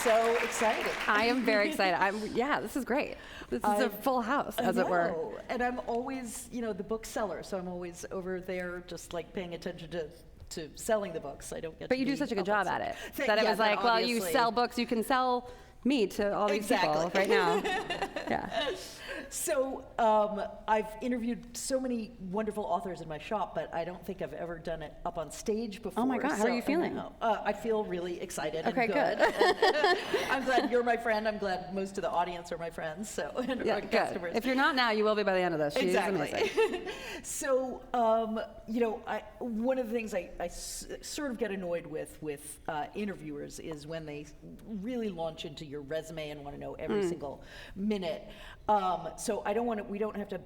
so excited. I am very excited. This is great. This is a full house, as it were. And I'm always, the bookseller, so I'm always over there just like paying attention to selling the books. I don't get But you do such a good job at it. That it yeah, was like, well, you obviously. sell books, you can sell me to all these people right now. Yeah. So I've interviewed so many wonderful authors in my shop, but I don't think I've ever done it up on stage before. Oh my God, how are you feeling? I feel really excited Okay, and good. I'm glad you're my friend. I'm glad most of the audience are my friends. So and our customers. If you're not now, you will be by the end of this. She's amazing. So one of the things I sort of get annoyed with interviewers is when they really launch into your resume and want to know every single minute. So we don't have to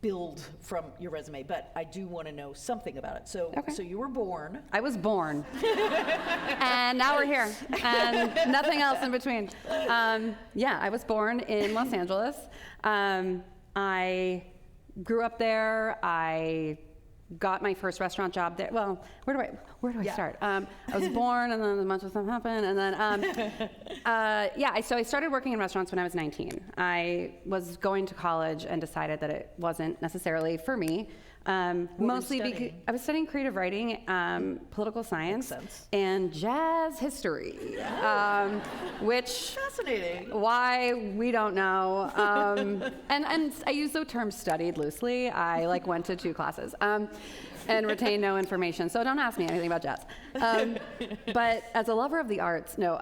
build from your resume, but I do want to know something about it. So, So you were born. I was born, and now we're here, and nothing else in between. I was born in Los Angeles. I grew up there. I got my first restaurant job there. Well, where do I start? I was born, and then a bunch of stuff happened, and then so I started working in restaurants when I was 19. I was going to college and decided that it wasn't necessarily for me. Mostly because I was studying creative writing, political science, and jazz history, which fascinating. Why we don't know. And I use the term studied loosely. I went to 2 classes and retained no information. So don't ask me anything about jazz. But as a lover of the arts, no.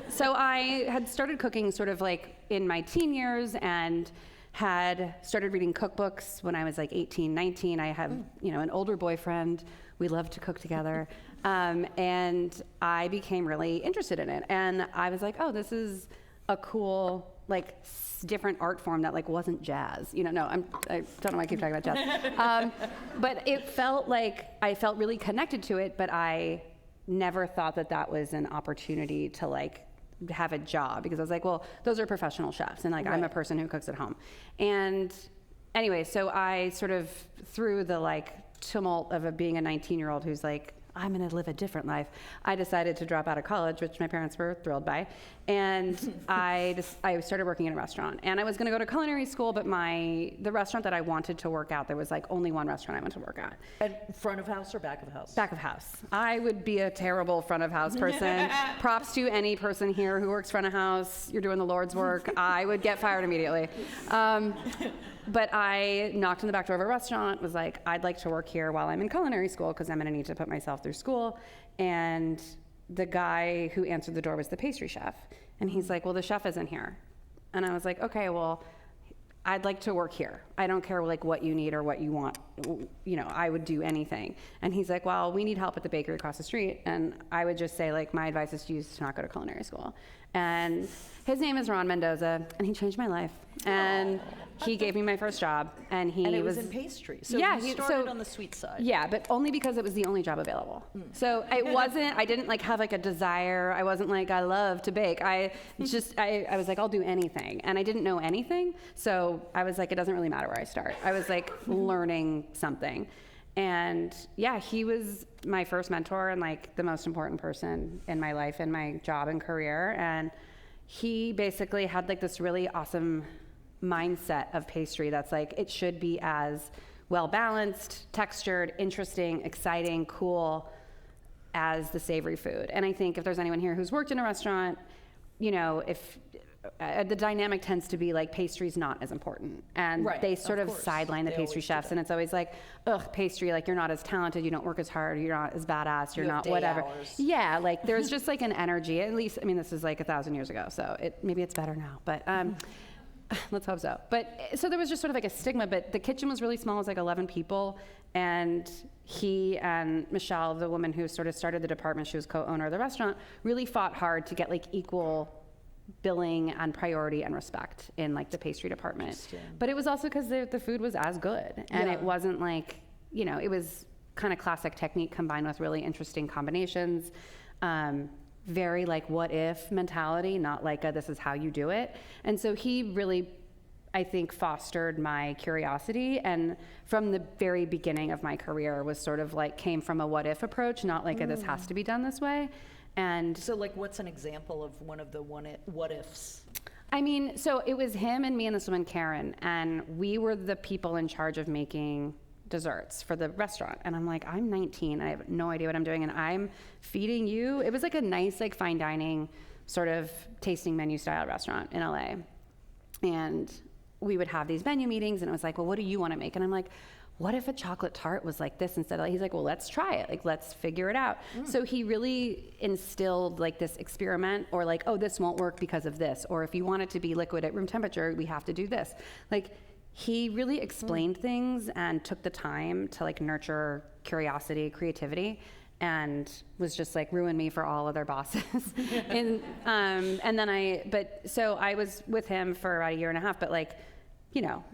So I had started cooking sort of in my teen years and had started reading cookbooks when I was 18, 19. I have, an older boyfriend. We loved to cook together. And I became really interested in it. And I was like, oh, this is a cool, different art form that wasn't jazz. I don't know why I keep talking about jazz. But it felt like I felt really connected to it, but I never thought that was an opportunity to have a job, because I was like, well, those are professional chefs, and right. I'm a person who cooks at home. And anyway, so I sort of, through the tumult of being a 19-year-old who's I'm going to live a different life, I decided to drop out of college, which my parents were thrilled by, and I started working in a restaurant. And I was going to go to culinary school, but the restaurant that I wanted to work at, there was only one restaurant I went to work at. And front of house or back of house? Back of house. I would be a terrible front of house person. Props to any person here who works front of house. You're doing the Lord's work. I would get fired immediately. But I knocked on the back door of a restaurant, was like, I'd like to work here while I'm in culinary school, because I'm going to need to put myself through school. And the guy who answered the door was the pastry chef. And he's like, well, the chef isn't here. And I was like, okay, well, I'd like to work here. I don't care what you need or what you want. I would do anything. And he's like, well, we need help at the bakery across the street. And I would just say, my advice is to not go to culinary school. And his name is Ron Mendoza, and he changed my life. And he gave me my first job, and it was in pastry. So you started on the sweet side. Yeah, but only because it was the only job available. So it wasn't, I didn't have a desire. I wasn't I love to bake. I was I'll do anything. And I didn't know anything. So I was it doesn't really matter where I start. I was learning something. And yeah, he was my first mentor and the most important person in my life and my job and career. And he basically had this really awesome mindset of pastry that's it should be as well balanced, textured, interesting, exciting, cool as the savory food. And I think if there's anyone here who's worked in a restaurant, if the dynamic tends to be pastry's not as important, and they sort of sideline the pastry chefs, and it's always ugh, pastry, you're not as talented, you don't work as hard, you're not as badass, you're not whatever. Hours. Yeah, there's just an energy. At least, this is 1,000 years ago, so maybe it's better now, but let's hope so. But so there was just sort of a stigma, but the kitchen was really small. It was 11 people, and he and Michelle, the woman who sort of started the department, she was co-owner of the restaurant, really fought hard to get equal billing and priority and respect in the pastry department. But it was also because the food was as good, and it wasn't it was kind of classic technique combined with really interesting combinations. Very what if mentality, not this is how you do it. And so he really, I think, fostered my curiosity, and from the very beginning of my career was sort of came from a what if approach, not a this has to be done this way. And So like, what's an example of one of the what ifs? I mean, so it was him and me and this woman, Karen, and we were the people in charge of making desserts for the restaurant. And I'm like, I'm 19, I have no idea what I'm doing, and I'm feeding you. It was like a nice, like fine dining sort of tasting menu style restaurant in LA. And we would have these menu meetings, and it was like, well, what do you want to make? And I'm like, what if a chocolate tart was like this instead of, he's like, well, let's try it. Like, let's figure it out. So he really instilled like this experiment, or like, oh, this won't work because of this. Or if you want it to be liquid at room temperature, we have to do this. Like, he really explained things and took the time to like nurture curiosity, creativity, and was just like ruined me for all other bosses. And then so I was with him for about a year and a half, but like, you know,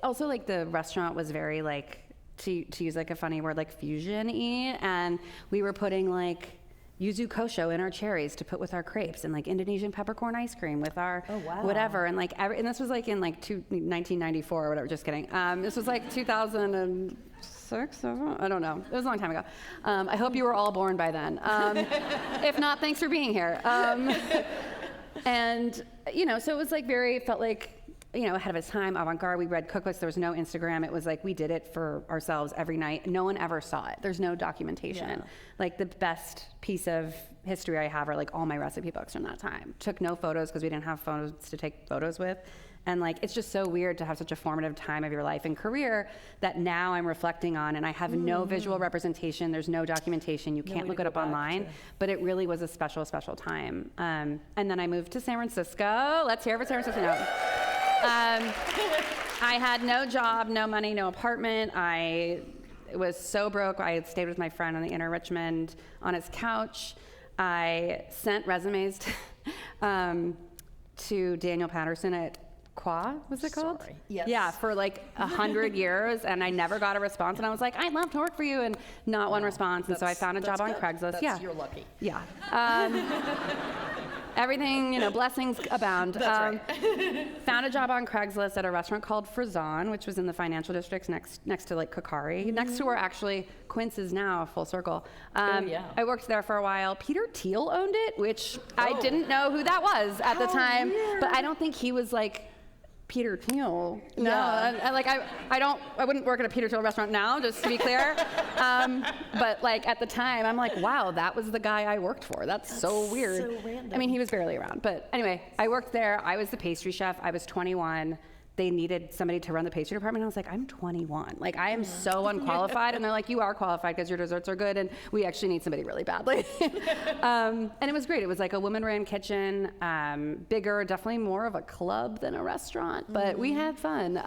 also like the restaurant was very like, to use like a funny word, like fusion-y, and we were putting like yuzu kosho in our cherries to put with our crepes, and like Indonesian peppercorn ice cream with our whatever, and like and this was like in like 1994 or whatever, just kidding. This was like 2006, I don't know, it was a long time ago. I hope you were all born by then. If not, thanks for being here. And you know, so it was like felt like, you know, ahead of its time, avant-garde. We read cookbooks. There was no Instagram. It was like we did it for ourselves every night. No one ever saw it. There's no documentation. Yeah. Like the best piece of history I have are like all my recipe books from that time. Took no photos because we didn't have phones to take photos with. And like, it's just so weird to have such a formative time of your life and career that now I'm reflecting on, and I have no visual representation. There's no documentation. You can't look it up online, but it really was a special, special time. And then I moved to San Francisco. Let's hear it for San Francisco. No. I had no job, no money, no apartment. I was so broke. I had stayed with my friend on the inner Richmond on his couch. I sent resumes to Daniel Patterson at Qua, was it called? Sorry. Yes. Yeah, for like 100 years, and I never got a response. And I was like, I'd love to work for you, and not one response. And so I found a job on Craigslist. You're lucky. Yeah. Everything, you know, blessings abound. That's right. Found a job on Craigslist at a restaurant called Frazan, which was in the financial districts next to like Cookbooks, next to where actually Quince is now, full circle. Yeah. I worked there for a while. Peter Thiel owned it, which I didn't know who that was at the time, but I don't think he was like Peter Thiel. No, I wouldn't work at a Peter Thiel restaurant now, just to be clear. But like at the time, I'm like, wow, that was the guy I worked for. That's so weird. So random. I mean, he was barely around. But anyway, I worked there. I was the pastry chef. I was 21. They needed somebody to run the pastry department. I was like, I'm 21. Like, I am so unqualified. And they're like, you are qualified because your desserts are good, and we actually need somebody really badly. And it was great. It was like a woman-ran kitchen, bigger, definitely more of a club than a restaurant, but we had fun.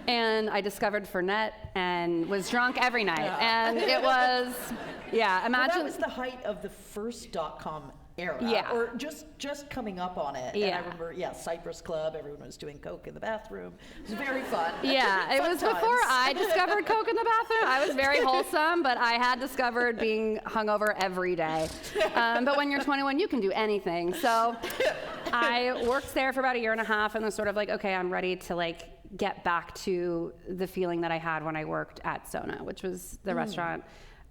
And I discovered Fernet and was drunk every night. And it was, imagine. Well, that was the height of the first .com era, or just coming up on it. And I remember, Cypress Club, everyone was doing coke in the bathroom. It was very fun. Yeah, it was before I discovered coke in the bathroom. I was very wholesome, but I had discovered being hungover every day. But when you're 21, you can do anything. So I worked there for about a year and a half and was sort of like, okay, I'm ready to like get back to the feeling that I had when I worked at Sona, which was the restaurant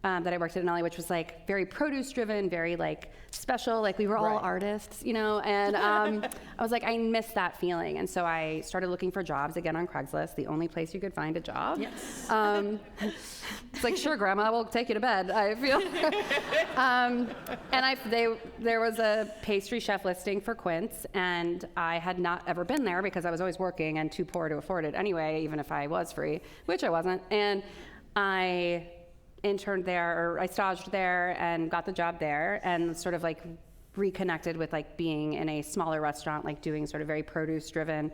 that I worked at in LA, which was like very produce driven, very like special, like we were all artists, you know, and I was like, I miss that feeling. And so I started looking for jobs again on Craigslist, the only place you could find a job. Yes. It's like, sure, Grandma, we'll take you to bed, I feel. There was a pastry chef listing for Quince, and I had not ever been there because I was always working and too poor to afford it anyway, even if I was free, which I wasn't. And I interned there, or I staged there and got the job there, and sort of like reconnected with like being in a smaller restaurant, like doing sort of very produce driven,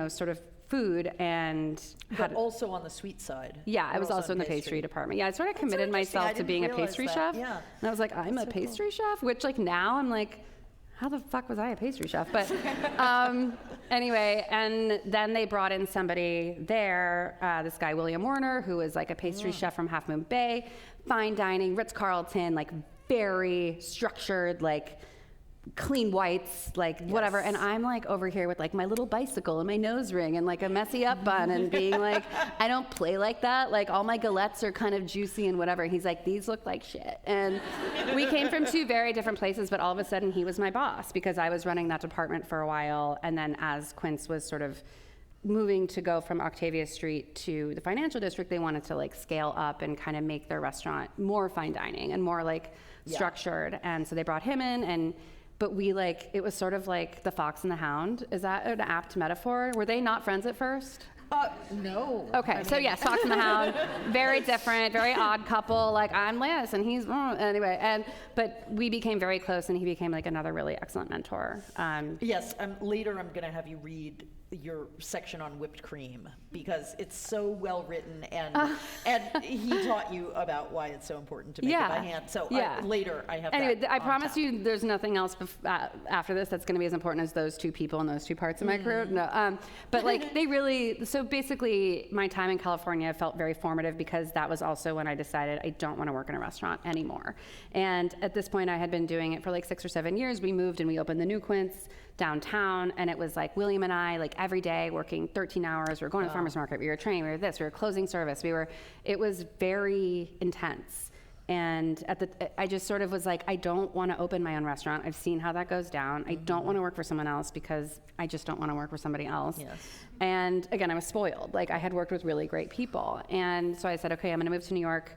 sort of food, and but also on the sweet side. Yeah, I was also in the pastry department. Yeah, I sort of committed myself to being a pastry chef. Yeah. And I was like, I'm a pastry chef, which like now I'm like, how the fuck was I a pastry chef? But anyway, and then they brought in somebody there, this guy, William Warner, who was like a pastry chef from Half Moon Bay, fine dining, Ritz-Carlton, like very structured, like clean whites, like whatever. And I'm like over here with like my little bicycle and my nose ring and like a messy up bun and being like, I don't play like that. Like all my galettes are kind of juicy and whatever. He's like, these look like shit. And we came from two very different places, but all of a sudden he was my boss because I was running that department for a while. And then as Quince was sort of moving to go from Octavia Street to the financial district, they wanted to like scale up and kind of make their restaurant more fine dining and more like structured. And so they brought him in, but we like, it was sort of like the fox and the hound. Is that an apt metaphor? Were they not friends at first? No. Okay, so yes, fox and the hound, very different, very odd couple. Like I'm Liz and he's anyway, but we became very close, and he became like another really excellent mentor. Yes, later I'm going to have you read your section on whipped cream because it's so well written, and he taught you about why it's so important to make it by hand. So later I have anyway, that I on promise tap. you there's nothing else after this that's going to be as important as those two people and those two parts of my career. No, but like they really, so basically my time in California felt very formative because that was also when I decided I don't want to work in a restaurant anymore. And at this point I had been doing it for like 6 or 7 years. We moved and we opened the new Quince downtown, and it was like William and I, like every day working 13 hours. We were going to the farmer's market, we were training, we were this, we were closing service, it was very intense. And I just sort of was like, I don't want to open my own restaurant. I've seen how that goes down. I don't want to work for someone else because I just don't want to work for somebody else. Yes. And again, I was spoiled. Like I had worked with really great people. And so I said, okay, I'm going to move to New York.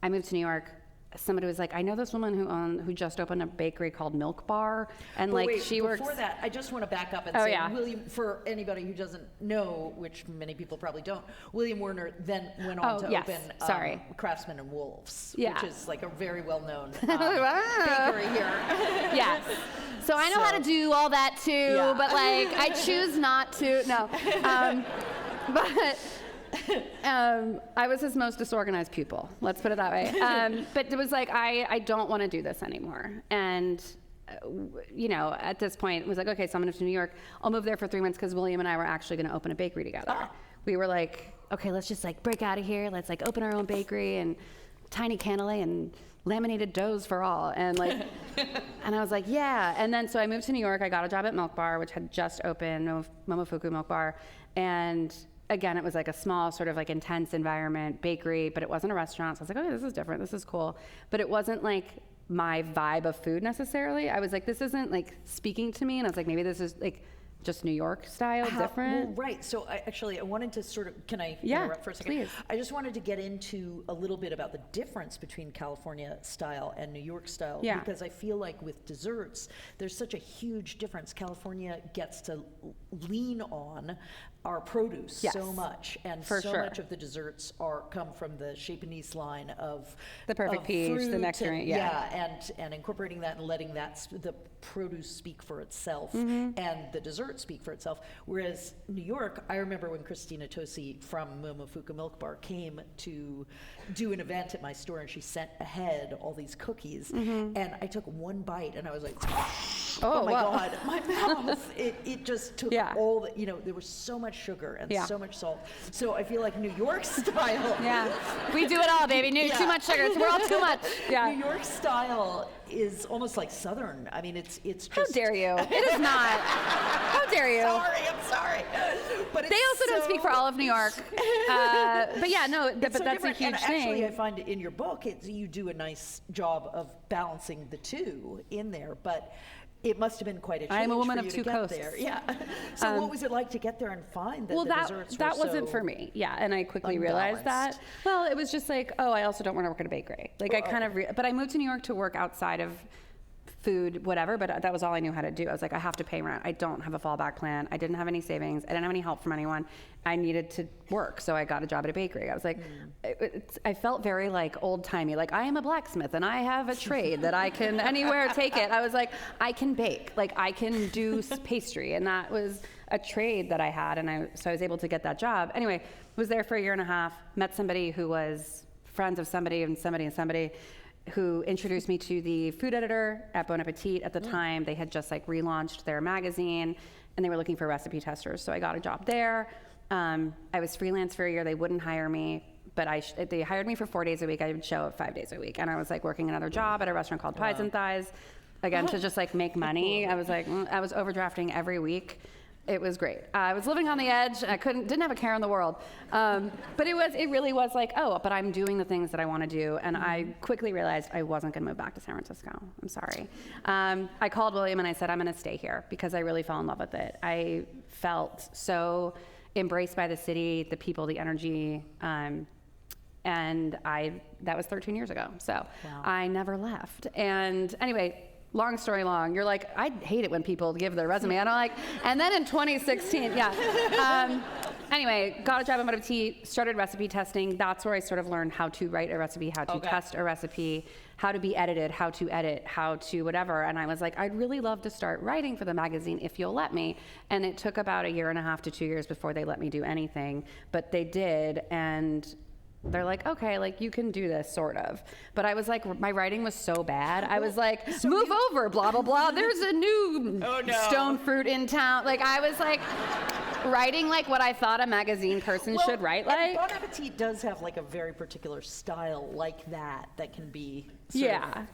I moved to New York. Somebody was like, I know this woman who just opened a bakery called Milk Bar, and but like wait, she works. Before that, I just want to back up and say, William, for anybody who doesn't know, which many people probably don't, William Werner then went on to open Craftsman and Wolves, which is like a very well-known bakery here. Yes. So I know how to do all that too, but like I choose not to. No. But. I was his most disorganized pupil, let's put it that way. But it was like, I don't want to do this anymore. And, at this point, it was like, okay, so I'm going to move to New York. I'll move there for 3 months because William and I were actually going to open a bakery together. We were like, okay, let's just like break out of here. Let's like open our own bakery and tiny cannoli and laminated doughs for all. And like, and I was like, yeah. And then, so I moved to New York. I got a job at Milk Bar, which had just opened, Momofuku Milk Bar. And again, it was like a small sort of like intense environment, bakery, but it wasn't a restaurant. So I was like, okay, this is different. This is cool. But it wasn't like my vibe of food necessarily. I was like, this isn't like speaking to me. And I was like, maybe this is like just New York style, different. Well, right. So I wanted to sort of, can I interrupt for a second? Please. I just wanted to get into a little bit about the difference between California style and New York style. Yeah. Because I feel like with desserts, there's such a huge difference. California gets to lean on our produce so much, and much of the desserts come from the Chez Panisse line of the perfect peach, the nectarine, and incorporating that and letting the produce speak for itself and the dessert speak for itself. Whereas New York, I remember when Christina Tosi from Momofuku Milk Bar came to do an event at my store, and she sent ahead all these cookies, and I took one bite and I was like, oh my God, my mouth, it just took all the, there was so much sugar and so much salt. So I feel like New York style. Yeah, we do it all, baby. Too much sugar. We're all too much. Yeah. New York style is almost like Southern. I mean, it's just. How dare you? It is not. How dare you? I'm sorry. But they also don't speak for all of New York. But yeah, no, but so that's different. a huge and thing. Actually, I find in your book, you do a nice job of balancing the two in there, but it must have been quite a change. I'm a woman for of you two to get coasts. there. Yeah. So what was it like to get there and find that the desserts that were wasn't so for me. Yeah, and I quickly realized that. Well, it was just like, I also don't want to work at a bakery. Like but I moved to New York to work outside of food, whatever, but that was all I knew how to do. I was like, I have to pay rent. I don't have a fallback plan. I didn't have any savings. I didn't have any help from anyone. I needed to work, so I got a job at a bakery. I was like, I felt very like old-timey, like I am a blacksmith and I have a trade that I can anywhere take it. I was like, I can bake, like I can do pastry, and that was a trade that I had, and so I was able to get that job. Anyway, was there for a year and a half, met somebody who was friends of somebody and somebody and somebody, who introduced me to the food editor at Bon Appetit at the time. They had just like relaunched their magazine, and they were looking for recipe testers. So I got a job there. I was freelance for a year. They wouldn't hire me, but they hired me for 4 days a week. I would show up 5 days a week. And I was like working another job at a restaurant called Pies and Thighs. again, to just like make money. I was like, I was overdrafting every week. It was great. I was living on the edge. I didn't have a care in the world. But it really was like, oh, but I'm doing the things that I want to do. And I quickly realized I wasn't going to move back to San Francisco. I'm sorry. I called William and I said, I'm going to stay here because I really fell in love with it. I felt so embraced by the city, the people, the energy. And that was 13 years ago. So wow. I never left. And anyway, long story long, you're like, I hate it when people give their resume. And I'm like, and then in 2016, anyway, got a job at Bon Appetit, started recipe testing. That's where I sort of learned how to write a recipe, how to test a recipe, how to be edited, how to edit, how to whatever. And I was like, I'd really love to start writing for the magazine if you'll let me. And it took about 1.5 to 2 years before they let me do anything, but they did. And they're like, okay, like you can do this sort of. But I was like, my writing was so bad. I was like, move over, blah, blah, blah. There's a new stone fruit in town. Like I was like writing like what I thought a magazine person should write like. Bon Appetit does have like a very particular style like that can be sort of,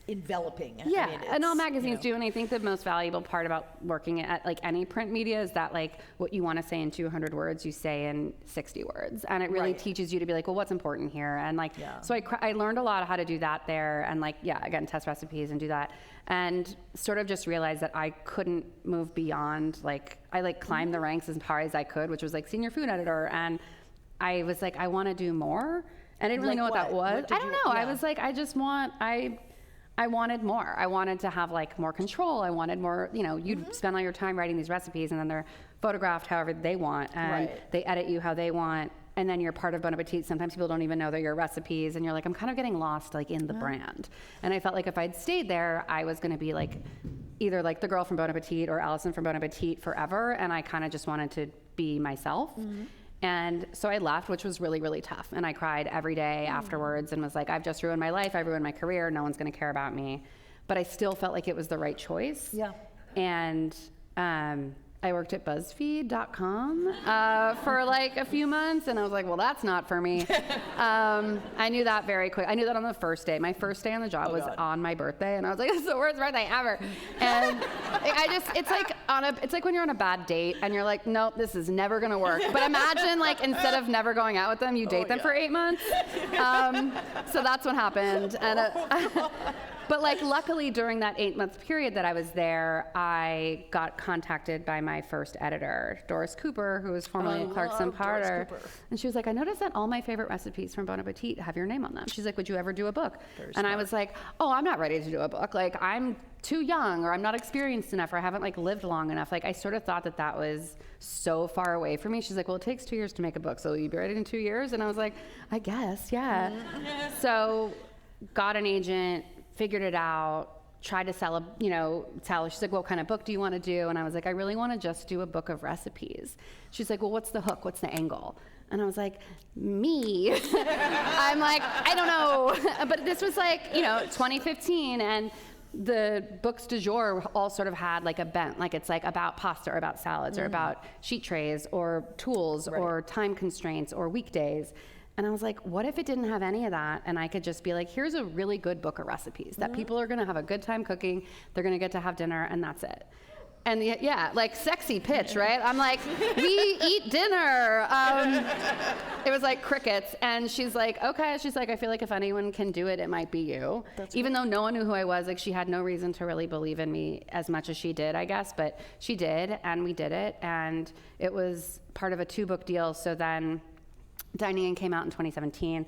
enveloping. Yeah, I mean, and all magazines do, and I think the most valuable part about working at like any print media is that like what you want to say in 200 words, you say in 60 words, and it really teaches you to be like, well, what's important here, and like, so I learned a lot of how to do that there, and like, again, test recipes and do that, and sort of just realized that I couldn't move beyond like, I like climbed the ranks as far as I could, which was like senior food editor, and I was like, I want to do more, and I didn't really know what that was. I don't know. I was like, I wanted more. I wanted to have like more control. I wanted more, you'd spend all your time writing these recipes and then they're photographed however they want and they edit you how they want. And then you're part of Bon Appetit. Sometimes people don't even know they're your recipes and you're like, I'm kind of getting lost like in the brand. And I felt like if I'd stayed there, I was gonna be like either like the girl from Bon Appetit or Alison from Bon Appetit forever. And I kind of just wanted to be myself. And so I left, which was really, really tough. And I cried every day afterwards and was like, I've just ruined my life. I've ruined my career. No one's going to care about me. But I still felt like it was the right choice. Yeah. And I worked at BuzzFeed.com for like a few months. And I was like, well, that's not for me. I knew that very quick. I knew that on the first day. My first day on the job was on my birthday. And I was like, it's the worst birthday ever. And it's like when you're on a bad date and you're like, nope, this is never going to work. But imagine like instead of never going out with them, you date them for 8 months. So that's what happened. And but like luckily during that 8-month period that I was there, I got contacted by my first editor, Doris Cooper, who was formerly Clarkson Potter. And she was like, I noticed that all my favorite recipes from Bon Appetit have your name on them. She's like, would you ever do a book? And I was like, oh, I'm not ready to do a book. Like I'm too young or I'm not experienced enough or I haven't like lived long enough. Like I sort of thought that was so far away from me. She's like, well, it takes 2 years to make a book. So will you be ready in 2 years? And I was like, I guess, yeah. So got an agent, figured it out, tried to sell. She's like, what kind of book do you want to do? And I was like, I really want to just do a book of recipes. She's like, well, what's the hook? What's the angle? And I was like, me. I'm like, I don't know. But this was like, 2015 and the books du jour all sort of had like a bent, like it's like about pasta or about salads or about sheet trays or tools or time constraints or weekdays. And I was like, what if it didn't have any of that? And I could just be like, here's a really good book of recipes that people are gonna have a good time cooking, they're gonna get to have dinner, and that's it. And like sexy pitch, right? I'm like, we eat dinner. It was like crickets. And she's like, okay. She's like, I feel like if anyone can do it, it might be you. Even though no one knew who I was, like she had no reason to really believe in me as much as she did, I guess. But she did, and we did it. And it was part of a 2-book deal. So then Dining In came out in 2017.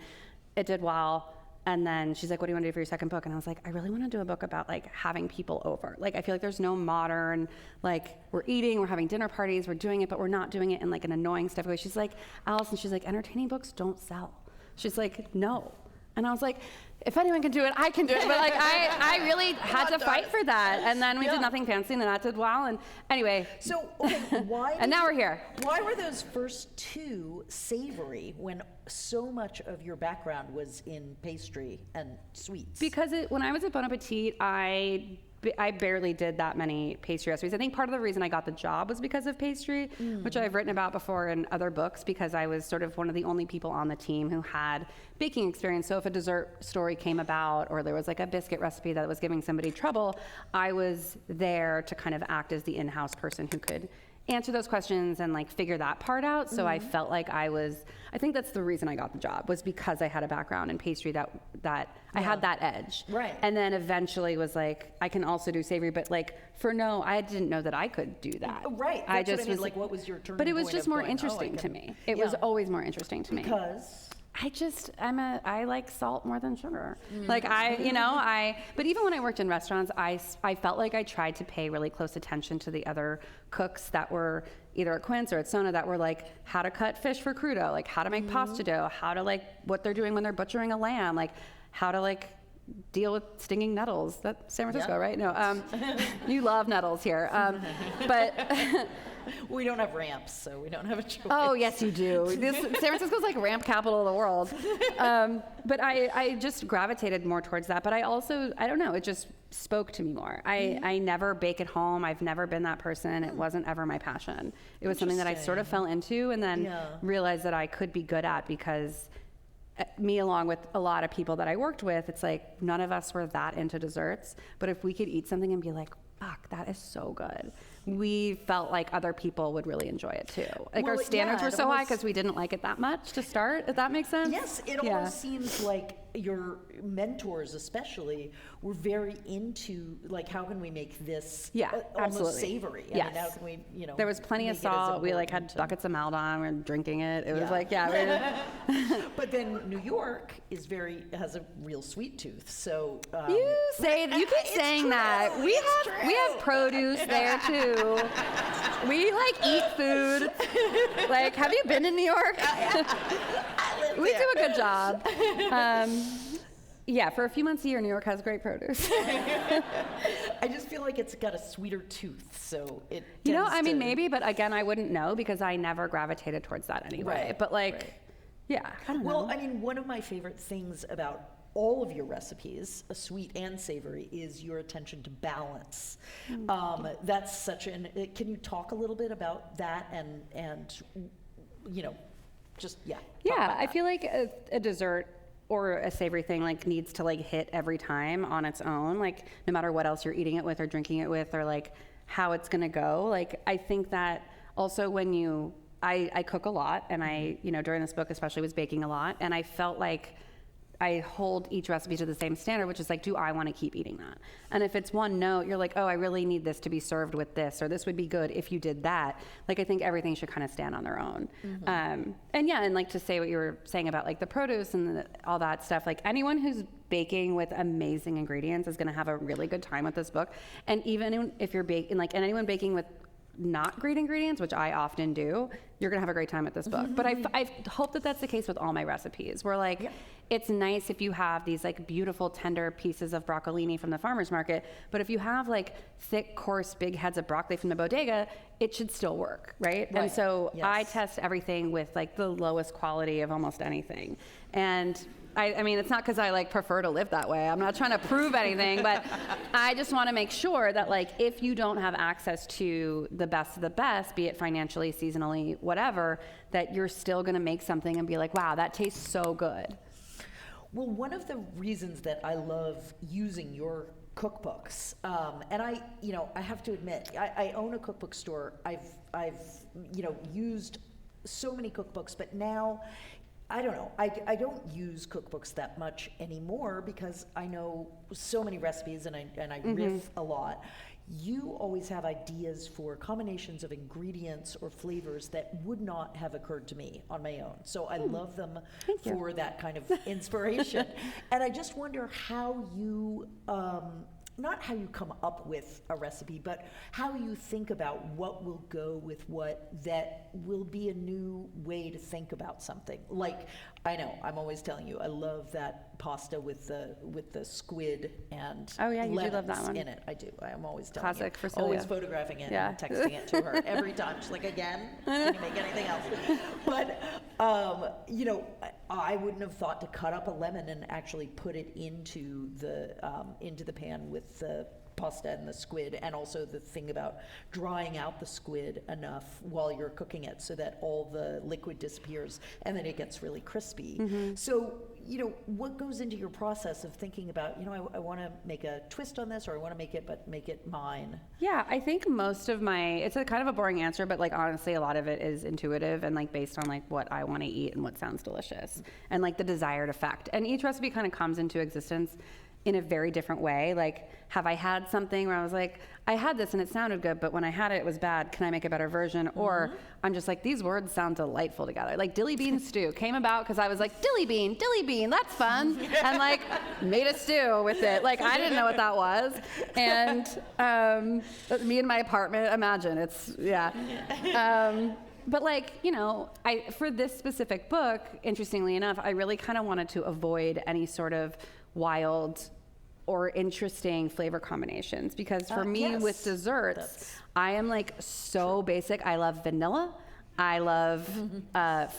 It did well. And then she's like, what do you want to do for your second book? And I was like, I really want to do a book about like having people over. Like, I feel like there's no modern, like we're eating, we're having dinner parties, we're doing it, but we're not doing it in like an annoying stuff way. She's like, Alison, she's like, entertaining books don't sell. She's like, no. And I was like, if anyone can do it, I can do it. But like, I really had to fight for that. And then we did Nothing Fancy, and then that did well. And anyway. So, okay, why? And now we're here. Why were those first 2 savory when so much of your background was in pastry and sweets? Because when I was at Bon Appetit, I I barely did that many pastry recipes. I think part of the reason I got the job was because of pastry, which I've written about before in other books, because I was sort of one of the only people on the team who had baking experience. So if a dessert story came about, or there was like a biscuit recipe that was giving somebody trouble, I was there to kind of act as the in-house person who could answer those questions and like figure that part out. So I felt like I think that's the reason I got the job, was because I had a background in pastry that I had that edge. Right. And then eventually was like, I can also do savory, but like I didn't know that I could do that. Right. I That's just what I mean. was Like, what was your turning But it was point just of more going, interesting to me. It was always more interesting to me. Because? I like salt more than sugar. Like but even when I worked in restaurants, I felt like I tried to pay really close attention to the other cooks that were either at Quince or at Sona that were like how to cut fish for crudo, like how to make pasta dough, how to like what they're doing when they're butchering a lamb, like how to like deal with stinging nettles. That's San Francisco, right? No, you love nettles here. But we don't have ramps, so we don't have a choice. Oh, yes, you do. San Francisco's like ramp capital of the world. But I just gravitated more towards that. But I don't know, it just spoke to me more. I never bake at home. I've never been that person. It wasn't ever my passion. It was something that I sort of fell into and then realized that I could be good at, because me, along with a lot of people that I worked with, it's like none of us were that into desserts. But if we could eat something and be like, fuck, that is so good, we felt like other people would really enjoy it too. Like our standards were so high because we didn't like it that much to start, if that makes sense. Yes, it almost seems like your mentors especially were very into like, how can we make this almost savory? I mean, how can we, there was plenty of salt. We like had buckets of Maldon. We were drinking it. It was like, But then New York has a real sweet tooth. So you keep saying that. We have produce there too. We like eat food. Like, have you been in New York? We do a good job. For a few months a year, New York has great produce. I just feel like it's got a sweeter tooth, so it. Maybe, but again, I wouldn't know because I never gravitated towards that anyway. Right, but I don't know. Well, I mean, one of my favorite things about all of your recipes, sweet and savory, is your attention to balance. That's such can you talk a little bit about that and just I feel like a dessert or a savory thing like needs to like hit every time on its own, like no matter what else you're eating it with or drinking it with or like how it's gonna go. Like I think that also when I cook a lot, and I during this book especially was baking a lot, and I felt like I hold each recipe to the same standard, which is like, do I want to keep eating that? And if it's one note, you're like, oh, I really need this to be served with this, or this would be good if you did that. Like, I think everything should kind of stand on their own. And like to say what you were saying about like the produce and all that stuff, like anyone who's baking with amazing ingredients is going to have a really good time with this book. And even if you're baking, and anyone baking with not great ingredients, which I often do, you're gonna have a great time with this book. But I hope that that's the case with all my recipes. Where like, it's nice if you have these like beautiful tender pieces of broccolini from the farmer's market, but if you have like thick, coarse, big heads of broccoli from the bodega, it should still work, right? And so I test everything with like the lowest quality of almost anything. And I mean, it's not because I like prefer to live that way. I'm not trying to prove anything, but I just want to make sure that like if you don't have access to the best of the best, be it financially, seasonally, whatever, that you're still going to make something and be like, wow, that tastes so good. Well, one of the reasons that I love using your cookbooks, and I have to admit, I own a cookbook store. I've used so many cookbooks, but now I don't know. I don't use cookbooks that much anymore because I know so many recipes and I riff a lot. You always have ideas for combinations of ingredients or flavors that would not have occurred to me on my own. So I love them for that kind of inspiration. And I just wonder how you, not how you come up with a recipe, but how you think about what will go with what that will be a new way to think about something. Like, I know, I'm always telling you, I love that pasta with the squid and you do love that one. in it. I do. I'm always telling Classic you. for Celia. Always photographing it and texting it to her every time. She's like, again? Can you make anything else? But, I wouldn't have thought to cut up a lemon and actually put it into the pan with the pasta and the squid, and also the thing about drying out the squid enough while you're cooking it so that all the liquid disappears and then it gets really crispy. So, you know, what goes into your process of thinking about, you know, I want to make a twist on this, or I want to make it mine? Yeah, I think most of it's a kind of a boring answer, but like honestly, a lot of it is intuitive and like based on like what I want to eat and what sounds delicious and like the desired effect. And each recipe kind of comes into existence in a very different way. Like, have I had something where I was like, I had this and it sounded good, but when I had it, it was bad. Can I make a better version? Or I'm just like, these words sound delightful together. Like dilly bean stew came about because I was like, dilly bean, that's fun. And like made a stew with it. Like I didn't know what that was. And me in my apartment, imagine but like, you know, for this specific book, interestingly enough, I really kind of wanted to avoid any sort of wild or interesting flavor combinations, because for me with desserts, I am like so basic. I love vanilla, I love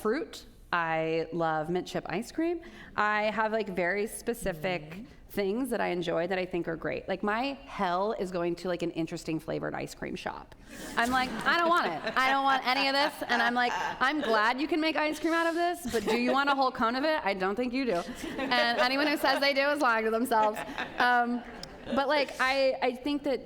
fruit, I love mint chip ice cream. I have like very specific things that I enjoy that I think are great. Like my hell is going to like an interesting flavored ice cream shop. I'm like, I don't want it. I don't want any of this. And I'm like, I'm glad you can make ice cream out of this, but do you want a whole cone of it? I don't think you do. And anyone who says they do is lying to themselves. But like, I think that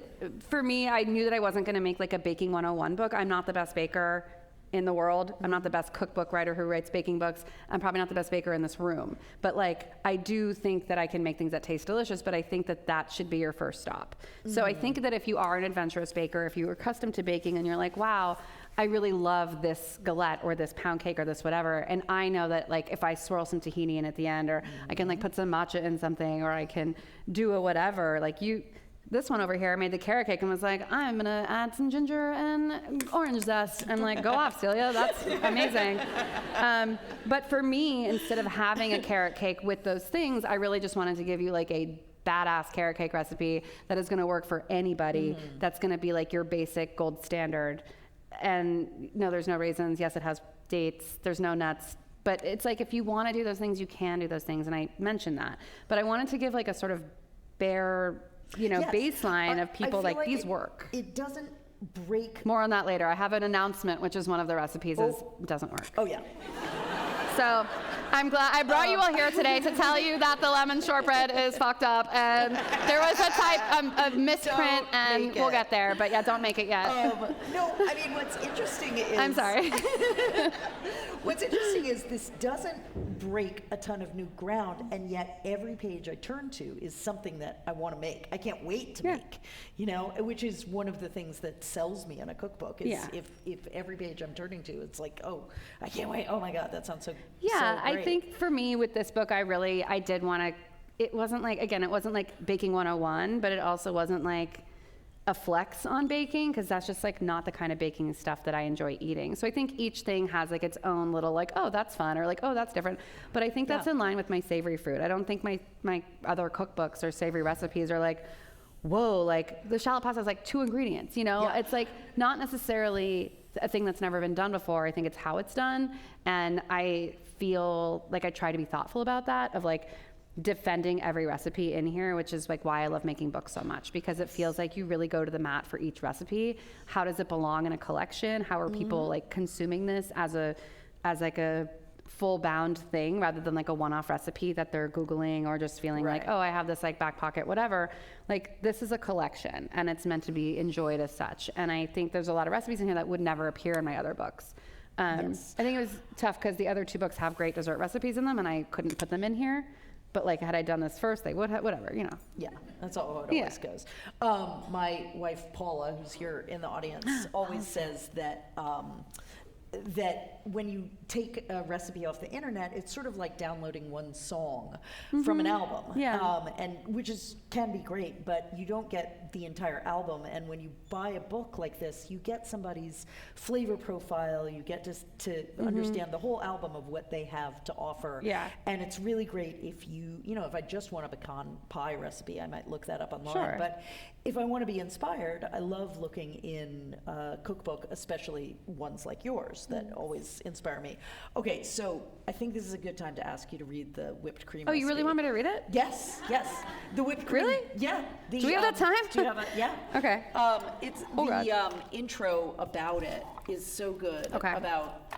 for me, I knew that I wasn't gonna make like a baking 101 book. I'm not the best baker in the world. I'm not the best cookbook writer who writes baking books. I'm probably not the best baker in this room. But like, I do think that I can make things that taste delicious, but I think that that should be your first stop. So I think that if you are an adventurous baker, if you are accustomed to baking and you're like, wow, I really love this galette or this pound cake or this whatever, and I know that like if I swirl some tahini in at the end, or I can like put some matcha in something, or I can do a whatever, like this one over here made the carrot cake and was like, I'm gonna add some ginger and orange zest. I'm like, go off, Celia, that's amazing. But for me, instead of having a carrot cake with those things, I really just wanted to give you like a badass carrot cake recipe that is gonna work for anybody, that's gonna be like your basic gold standard. And no, there's no raisins. Yes, it has dates. There's no nuts. But it's like, if you wanna do those things, you can do those things. And I mentioned that. But I wanted to give like a sort of bare, you know, baseline of people like these work. It doesn't break. More on that later. I have an announcement, which is one of the recipes is doesn't work. Oh yeah. So I'm glad I brought you all here today to tell you that the lemon shortbread is fucked up, and there was a type of misprint, and we'll get there. But yeah, don't make it yet. No, I mean what's interesting is. I'm sorry. What's interesting is this doesn't break a ton of new ground, and yet every page I turn to is something that I want to make. I can't wait to make, you know, which is one of the things that sells me in a cookbook. Is if every page I'm turning to, it's like, oh, I can't wait. Oh my God, that sounds so. Yeah, so great. I think for me with this book, I did want to. It wasn't like, again, it wasn't like baking 101, but it also wasn't like a flex on baking, because that's just like not the kind of baking stuff that I enjoy eating. So I think each thing has like its own little like, oh, that's fun, or like, oh, that's different. But I think that's in line with my savory fruit. I don't think my other cookbooks or savory recipes are like, whoa, like the shallot pasta has like 2 ingredients, you know? It's like not necessarily a thing that's never been done before. I think it's how it's done. And I feel like I try to be thoughtful about that, of like defending every recipe in here, which is like why I love making books so much, because it feels like you really go to the mat for each recipe. How does it belong in a collection? How are people like consuming this as like a full bound thing, rather than like a one-off recipe that they're Googling or just feeling like, oh, I have this like back pocket, whatever. Like this is a collection and it's meant to be enjoyed as such. And I think there's a lot of recipes in here that would never appear in my other books. I think it was tough because the other 2 books have great dessert recipes in them and I couldn't put them in here. But like, had I done this first, they would have, whatever, you know. Yeah, that's how it always goes. My wife, Paula, who's here in the audience, always says that that when you take a recipe off the internet, it's sort of like downloading one song from an album. And which can be great, but you don't get the entire album. And when you buy a book like this, you get somebody's flavor profile, you get to understand the whole album of what they have to offer. And it's really great if if I just want a pecan pie recipe, I might look that up online. But if I want to be inspired, I love looking in a cookbook, especially ones like yours, novels that always inspire me. Okay, so I think this is a good time to ask you to read the whipped cream Oh, you really recipe. want me to read it? Yes. The whipped cream. Really? Yeah. Do we have that time? Do you have it? Yeah. Okay. It's Oh, God. the intro about it is so good. Okay. About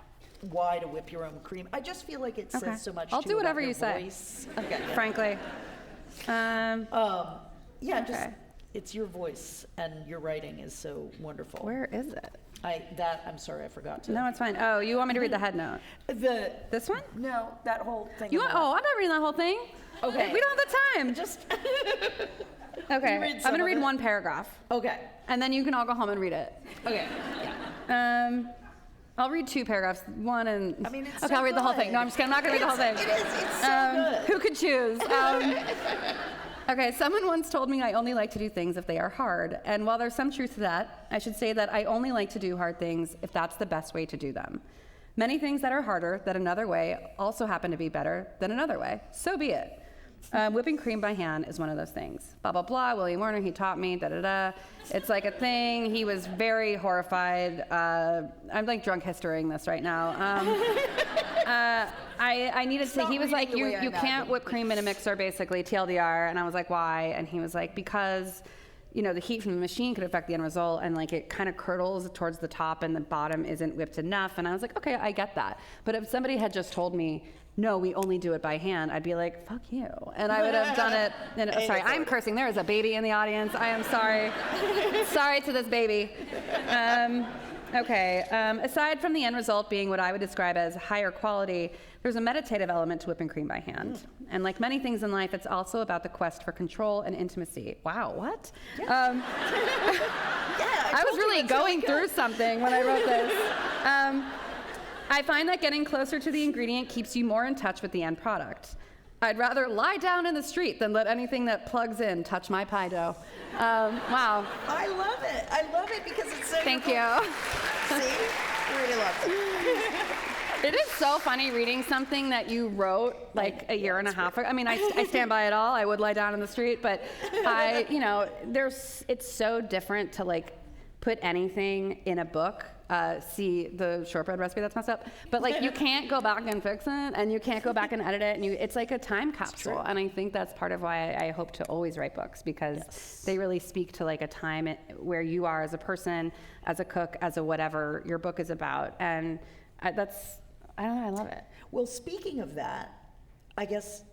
why to whip your own cream. I just feel like it says Okay. so much. I'll too, do whatever about your you say. voice. Okay. Yeah. Frankly. Yeah. Just Okay. it's your voice and your writing is so wonderful. Where is it? I'm sorry, I forgot to. No, it's fine. Oh, you want me to read the head note? This one? No, that whole thing. You on want? the Oh, left. I'm not reading that whole thing. Okay. We don't have the time. Just Okay. read I'm some gonna of read it. one paragraph, okay. and then you can all go home and read it. Okay. I'll read 2 paragraphs. One and I mean, it's okay, so I'll read the whole good. thing. No, I'm just kidding. I'm not gonna read the whole thing. It is. It's so good. Who could choose? Okay, someone once told me I only like to do things if they are hard. And while there's some truth to that, I should say that I only like to do hard things if that's the best way to do them. Many things that are harder than another way also happen to be better than another way. So be it. Whipping cream by hand is one of those things. Blah, blah, blah. William Warner, he taught me, da, da, da. It's like a thing. He was very horrified. I'm like drunk historying this right now. I needed to, he was like, you can't whip cream in a mixer, basically, TLDR. And I was like, why? And he was like, because, you know, the heat from the machine could affect the end result, and like it kind of curdles towards the top and the bottom isn't whipped enough. And I was like, okay, I get that. But if somebody had just told me, no, we only do it by hand, I'd be like, fuck you. And I would have done it. And, sorry, I'm cursing. There is a baby in the audience. I am sorry. Sorry to this baby. Okay, aside from the end result being what I would describe as higher quality, there's a meditative element to whipping cream by hand. And like many things in life, it's also about the quest for control and intimacy. Wow, what? Yeah. I was really going through something when I wrote this. I find that getting closer to the ingredient keeps you more in touch with the end product. I'd rather lie down in the street than let anything that plugs in touch my pie dough. Wow. I love it. I love it because it's so. Thank you. See, really love it. It is so funny reading something that you wrote like a year and a half ago. I mean, I stand by it all. I would lie down in the street, but it's so different to like put anything in a book. See the shortbread recipe that's messed up, but like you can't go back and fix it, and you can't go back and edit it, and it's like a time capsule. And I think that's part of why I hope to always write books, because they really speak to like a time where you are as a person, as a cook, as a whatever your book is about, and I don't know, I love it. Well, speaking of that, I guess,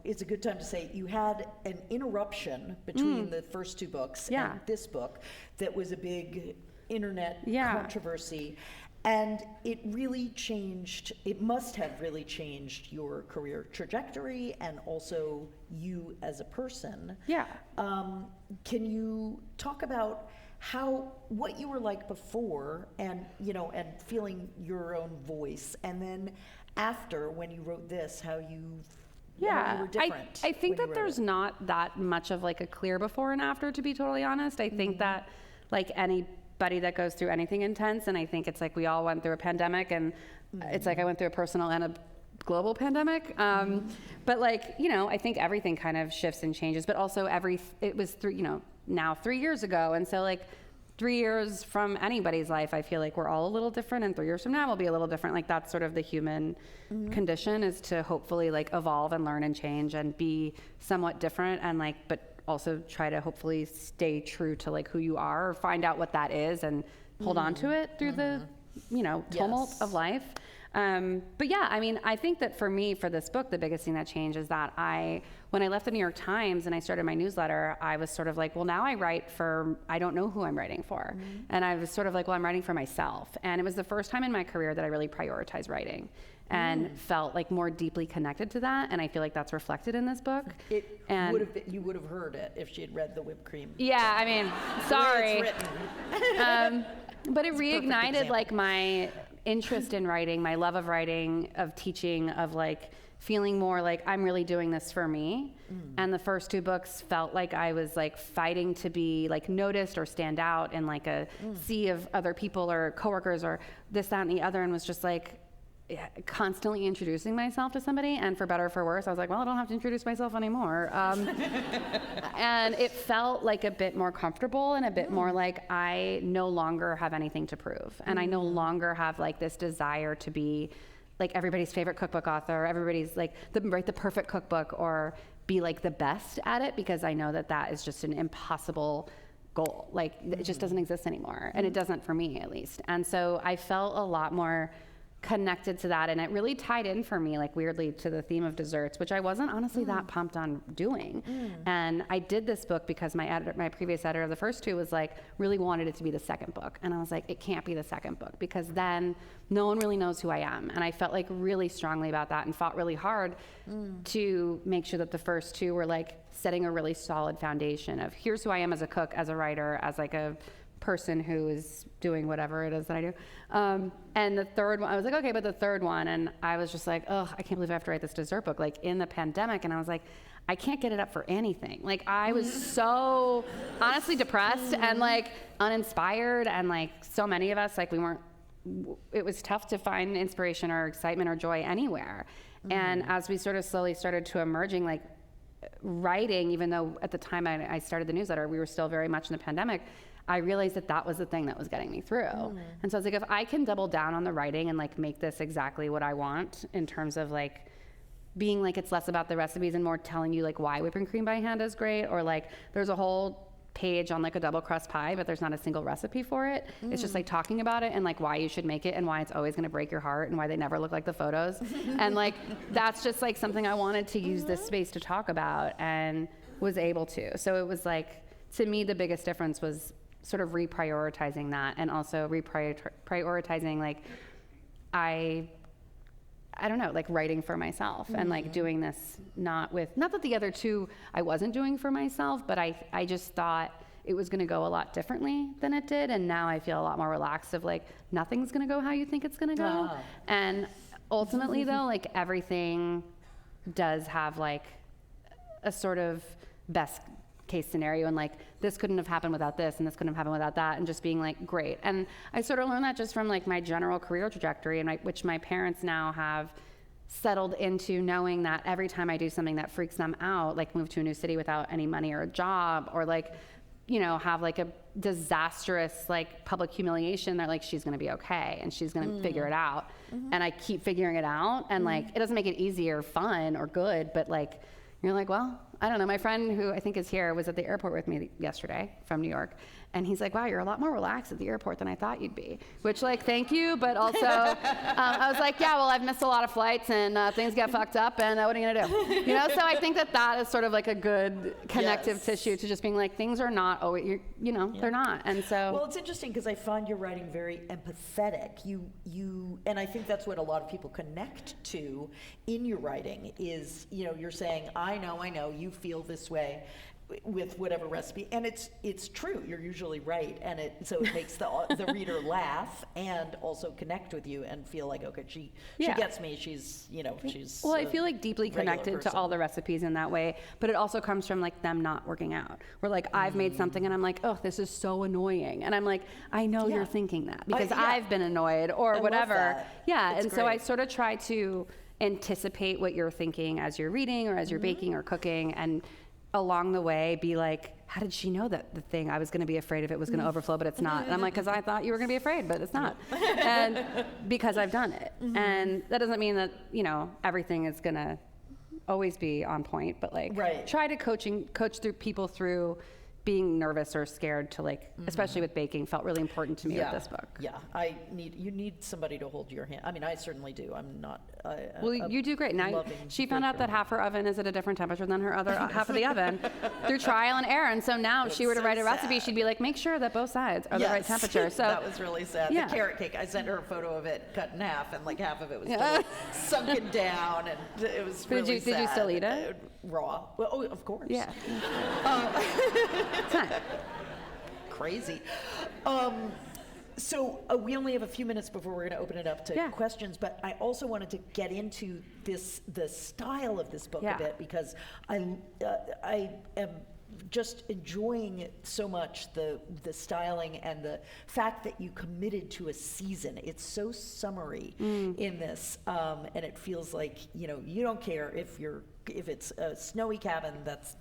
it's a good time to say you had an interruption between the first 2 books and this book that was a big internet controversy, and it must have really changed your career trajectory and also you as a person. Yeah. Can you talk about what you were like before and feeling your own voice, and then after, when you wrote this, how you were different? I think that there's not that much of like a clear before and after, to be totally honest. I think that like anybody that goes through anything intense, and I think it's like we all went through a pandemic, and it's like I went through a personal and a global pandemic. But like, I think everything kind of shifts and changes, but also it was now 3 years ago. And so like 3 years from anybody's life, I feel like we're all a little different, and 3 years from now we'll be a little different. Like that's sort of the human condition, is to hopefully like evolve and learn and change and be somewhat different, and like, but also try to hopefully stay true to like who you are, or find out what that is and hold on to it through the, tumult of life. But yeah, I mean, I think that for me, for this book, the biggest thing that changed is that when I left the New York Times and I started my newsletter, I was sort of like, well, now I write for, I don't know who I'm writing for. And I was sort of like, well, I'm writing for myself. And it was the first time in my career that I really prioritized writing and felt like more deeply connected to that. And I feel like that's reflected in this book. You would have heard it if she had read the whipped cream. Yeah, I mean, sorry. The way it's written. But it reignited like my interest in writing, my love of writing, of teaching, of like feeling more like I'm really doing this for me. And the first 2 books felt like I was like fighting to be like noticed or stand out in like a sea of other people or coworkers or this, that, and the other, and was just like, constantly introducing myself to somebody, and for better or for worse, I was like, well, I don't have to introduce myself anymore. And it felt like a bit more comfortable and a bit more like I no longer have anything to prove. And I no longer have like this desire to be like everybody's favorite cookbook author, everybody's like write the perfect cookbook or be like the best at it, because I know that that is just an impossible goal. Like it just doesn't exist anymore, and it doesn't for me at least. And so I felt a lot more connected to that, and it really tied in for me, like weirdly, to the theme of desserts, which I wasn't honestly that pumped on doing. And I did this book because my previous editor of the first two was like, really wanted it to be the second book, and I was like, it can't be the second book because then no one really knows who I am. And I felt like really strongly about that and fought really hard to make sure that the first two were like setting a really solid foundation of here's who I am as a cook, as a writer, as like a person who is doing whatever it is that I do. And the third one, I was like, okay, but the third one, and I was just like, oh, I can't believe I have to write this dessert book, like in the pandemic. And I was like, I can't get it up for anything. Like I was so honestly depressed and like uninspired, and like so many of us, like it was tough to find inspiration or excitement or joy anywhere. And as we sort of slowly started to emerging, like writing, even though at the time I started the newsletter, we were still very much in the pandemic, I realized that that was the thing that was getting me through. And so I was like, if I can double down on the writing and like make this exactly what I want in terms of like being like, it's less about the recipes and more telling you like why whipping cream by hand is great, or like there's a whole page on like a double crust pie, but there's not a single recipe for it. It's just like talking about it and like why you should make it and why it's always going to break your heart and why they never look like the photos. And like, that's just like something I wanted to use this space to talk about, and was able to. So it was like, to me, the biggest difference was sort of reprioritizing that, and also prioritizing like I don't know, like writing for myself and like doing this not that the other two I wasn't doing for myself, but I just thought it was going to go a lot differently than it did, and now I feel a lot more relaxed of like nothing's going to go how you think it's going to go. And ultimately though, like everything does have like a sort of best case scenario, and like this couldn't have happened without this, and this couldn't have happened without that, and just being like great. And I sort of learned that just from like my general career trajectory, and which my parents now have settled into, knowing that every time I do something that freaks them out, like move to a new city without any money or a job, or like, you know, have like a disastrous like public humiliation, they're like, she's gonna be okay and she's gonna figure it out. And I keep figuring it out, and like it doesn't make it easy or fun or good, but like you're like, well, I don't know. My friend, who I think is here, was at the airport with me yesterday from New York, and he's like, wow, you're a lot more relaxed at the airport than I thought you'd be. Which, like, thank you, but also, I was like, yeah, well, I've missed a lot of flights, and things get fucked up, and what are you gonna do? You know, so I think that is sort of like a good connective tissue to just being like, things are not always, you know, they're not, and so. Well, it's interesting because I find your writing very empathetic. And I think that's what a lot of people connect to in your writing is, you know, you're saying, I know, you feel this way with whatever recipe, and it's true. You're usually right, and so it makes the reader laugh and also connect with you and feel like, okay, she gets me. She's well, I feel like deeply connected to all the recipes in that way, but it also comes from like them not working out. Where like I've made something and I'm like, oh, this is so annoying, and I'm like, I know you're thinking that because I've been annoyed or whatever. Yeah, and so I sort of try to anticipate what you're thinking as you're reading or as you're baking or cooking, and along the way be like, how did she know that the thing I was going to be afraid of it was going to overflow, but it's not? And I'm like, because I thought you were going to be afraid, but it's not. And because I've done it. And that doesn't mean that, you know, everything is going to always be on point, but like try to coach through people through being nervous or scared to like, especially with baking, felt really important to me with this book. Yeah, you need somebody to hold your hand. I mean, I certainly do. I'm not. Well, you do great. Now she found out that half her oven is at a different temperature than her other half of the oven through trial and error. And so now if she were to write a recipe, she'd be like, make sure that both sides are the right temperature. So that was really sad. The carrot cake, I sent her a photo of it cut in half, and like half of it was totally sunken down, and it was really sad. Did you still eat it? Raw. Well, oh, of course. Yeah. It's not crazy. So we only have a few minutes before we're going to open it up to questions, but I also wanted to get into the style of this book a bit, because I am just enjoying so much the styling and the fact that you committed to a season. It's so summery in this, and it feels like, you know, you don't care if it's a snowy cabin,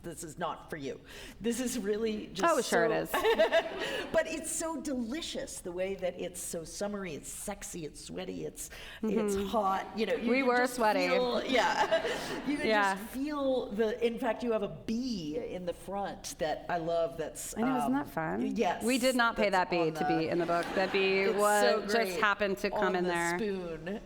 this is not for you. This is really just Oh, sure it is. But it's so delicious the way that it's so summery, it's sexy, it's sweaty, it's hot, you know. We were sweaty. You can just feel in fact, you have a bee in the front that I love. I know, isn't that fun? Yes. We did not pay that bee to be in the book. That bee just happened to come in there. Spoon.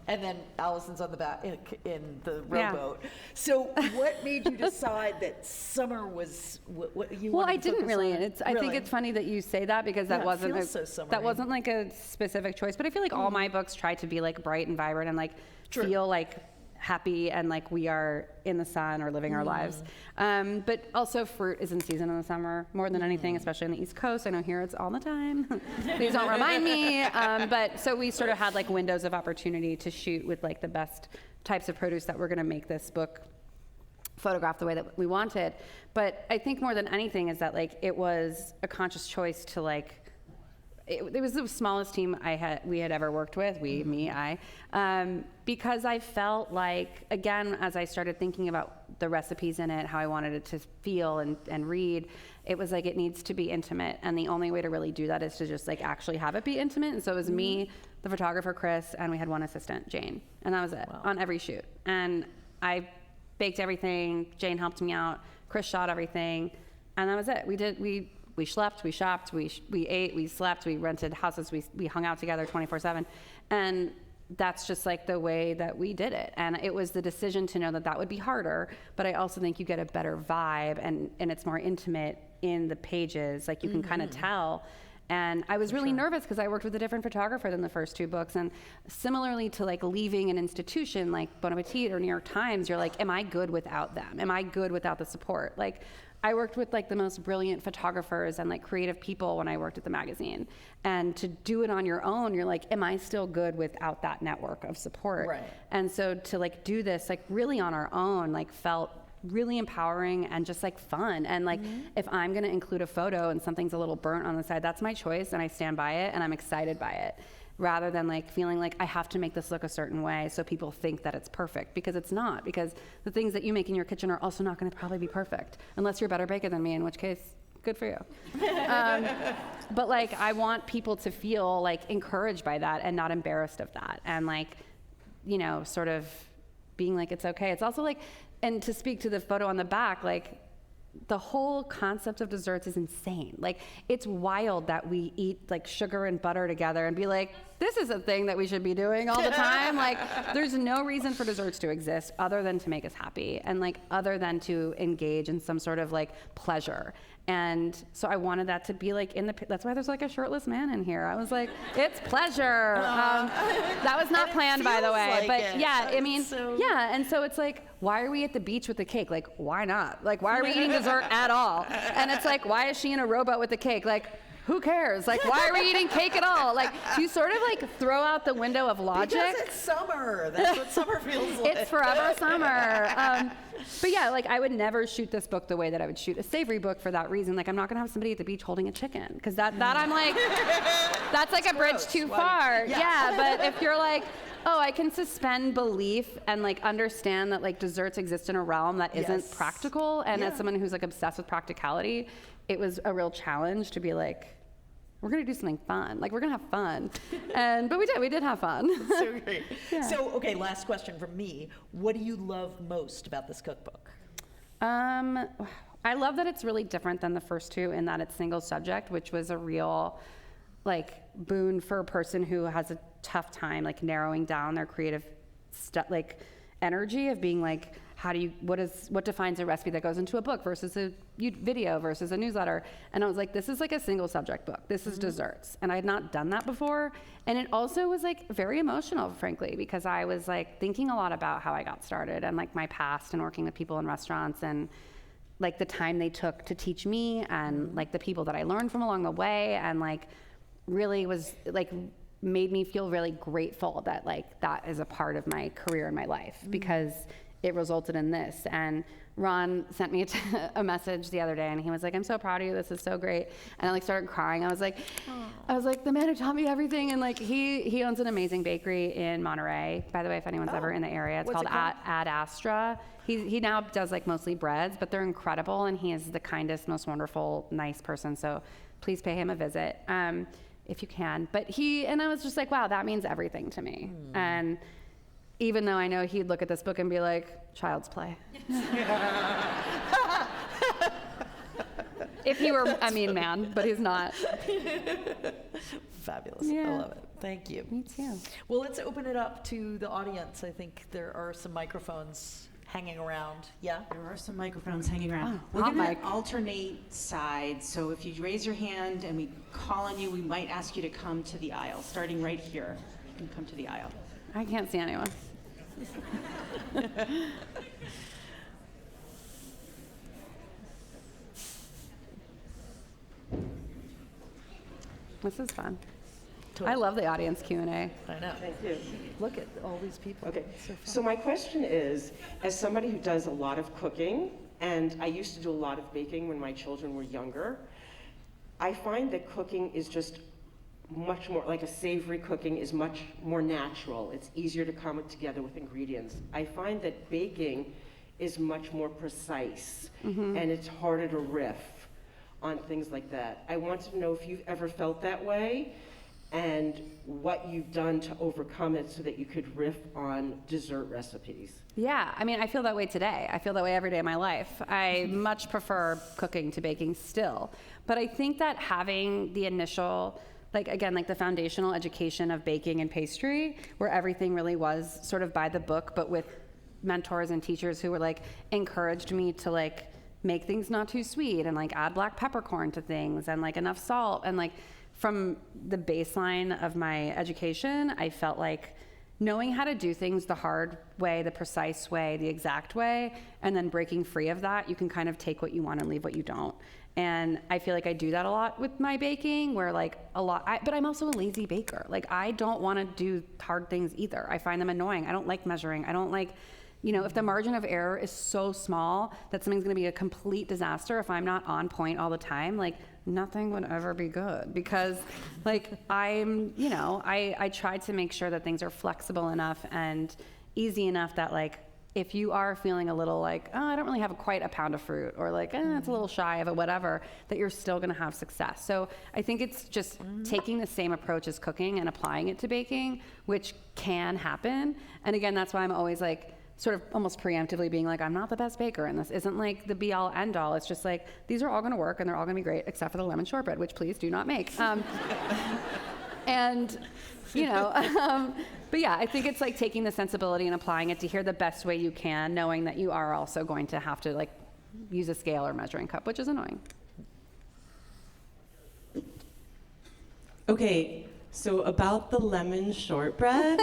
And then Alison's on the back in the rowboat. So what made you decide that summer was what you wanted to focus on? Well, I didn't really. I think it's funny that you say that because that wasn't like a specific choice. But I feel like all my books try to be like bright and vibrant and like feel like happy and like we are in the sun or living our lives. But also fruit is in season in the summer more than anything, especially on the East Coast. I know here it's all the time. Please don't remind me. But so we sort of had like windows of opportunity to shoot with like the best types of produce that we're going to make this book photograph the way that we wanted. But I think more than anything is that like it was a conscious choice to like it was the smallest team we had ever worked with, because I felt like, again, as I started thinking about the recipes in it, how I wanted it to feel and read, it was like it needs to be intimate, and the only way to really do that is to just like actually have it be intimate. And so it was me, the photographer Chris, and we had one assistant, Jane, and that was it on every shoot. And I baked everything, Jane helped me out, Chris shot everything, and that was it. We slept, we shopped, we ate, we slept, we rented houses, we hung out together 24/7. And that's just like the way that we did it. And it was the decision to know that that would be harder, but I also think you get a better vibe and it's more intimate in the pages, like you can kind of tell. And I was really nervous because I worked with a different photographer than the first two books. And similarly to like leaving an institution like Bon Appetit or New York Times, you're like, am I good without them? Am I good without the support? Like, I worked with like the most brilliant photographers and like creative people when I worked at the magazine. And to do it on your own, you're like, am I still good without that network of support? Right. And so to like do this like really on our own, like felt really empowering and just like fun. And like if I'm gonna include a photo and something's a little burnt on the side, that's my choice and I stand by it and I'm excited by it, rather than like feeling like I have to make this look a certain way so people think that it's perfect, because it's not, because the things that you make in your kitchen are also not going to probably be perfect unless you're a better baker than me, in which case good for you. But like I want people to feel like encouraged by that and not embarrassed of that, and like, you know, sort of being like it's okay. It's also like, and to speak to the photo on the back, like the whole concept of desserts is insane. Like, it's wild that we eat like sugar and butter together and be like, this is a thing that we should be doing all the time. Like, there's no reason for desserts to exist other than to make us happy and like other than to engage in some sort of like pleasure. And so I wanted that to be like that's why there's like a shirtless man in here. I was like, it's pleasure. That was not planned, by the way. Like but it. yeah, I mean, yeah. And so it's like, why are we at the beach with the cake? Like, why not? Like, why are we eating dessert at all? And it's like, why is she in a rowboat with the cake? Like, who cares? Like, why are we eating cake at all? Like, you sort of like throw out the window of logic. Because it's summer. That's what summer feels like. It's forever summer. But yeah, like I would never shoot this book the way that I would shoot a savory book for that reason. Like, I'm not gonna have somebody at the beach holding a chicken, because that I'm like, that's like a bridge too far. Yeah, but if you're like, oh, I can suspend belief and like understand that like desserts exist in a realm that isn't practical. And as someone who's like obsessed with practicality, it was a real challenge to be like, we're gonna do something fun. Like, we're gonna have fun. But we did have fun. So great. Yeah. So, okay, last question from me. What do you love most about this cookbook? I love that it's really different than the first two in that it's single subject, which was a real like boon for a person who has a tough time like narrowing down their creative like energy of being like, what defines a recipe that goes into a book versus a video versus a newsletter. And I was like, this is like a single subject book. This is desserts. And I had not done that before. And it also was like very emotional, frankly, because I was like thinking a lot about how I got started and like my past and working with people in restaurants and like the time they took to teach me and like the people that I learned from along the way, and like really was like made me feel really grateful that like that is a part of my career and my life, because it resulted in this. And Ron sent me a message the other day, and he was like, I'm so proud of you, this is so great. And I like started crying. I was like, the man who taught me everything. And like, he owns an amazing bakery in Monterey, by the way, if anyone's ever in the area. It's called Ad Astra. He now does like mostly breads, but they're incredible, and he is the kindest, most wonderful, nice person. So please pay him a visit if you can. But and I was just like, wow, that means everything to me. And even though I know he'd look at this book and be like, child's play. If he were a mean man, but he's not. Fabulous. Yeah. I love it. Thank you. Me too. Well, let's open it up to the audience. I think there are some microphones hanging around. Yeah? There are some microphones hanging around. Oh, We're hot going mic. to alternate sides. So if you raise your hand and we call on you, we might ask you to come to the aisle, starting right here. You can come to the aisle. I can't see anyone. This is fun. I love the audience Q&A. I know. Thank you. Look at all these people. Okay, It's so fun. so my question is, as somebody who does a lot of cooking, and I used to do a lot of baking when my children were younger, I find that cooking is just much more, like a savory cooking is much more natural. It's easier to come together with ingredients. I find that baking is much more precise, and it's harder to riff on things like that. I wanted to know if you've ever felt that way, and what you've done to overcome it so that you could riff on dessert recipes. Yeah, I mean, I feel that way today. I feel that way every day of my life. I much prefer cooking to baking still. But I think that having the initial, like again, like the foundational education of baking and pastry, where everything really was sort of by the book, but with mentors and teachers who were like, encouraged me to like make things not too sweet and like add black peppercorn to things and like enough salt. And like from the baseline of my education, I felt like knowing how to do things the hard way, the precise way, the exact way, and then breaking free of that, you can kind of take what you want and leave what you don't. And I feel like I do that a lot with my baking, where like but I'm also a lazy baker. Like I don't want to do hard things either. I find them annoying. I don't like measuring. I don't like, if the margin of error is so small that something's going to be a complete disaster if I'm not on point all the time, like nothing would ever be good, because like I try to make sure that things are flexible enough and easy enough that like if you are feeling a little like, oh, I don't really have quite a pound of fruit, or like, it's a little shy of it, whatever, that you're still going to have success. So I think it's just taking the same approach as cooking and applying it to baking, which can happen. And again, that's why I'm always like, sort of almost preemptively being like, I'm not the best baker, and this isn't like the be all end all. It's just like, these are all going to work and they're all going to be great, except for the lemon shortbread, which please do not make. And, but yeah, I think it's like taking the sensibility and applying it to here the best way you can, knowing that you are also going to have to like use a scale or measuring cup, which is annoying. Okay, so about the lemon shortbread,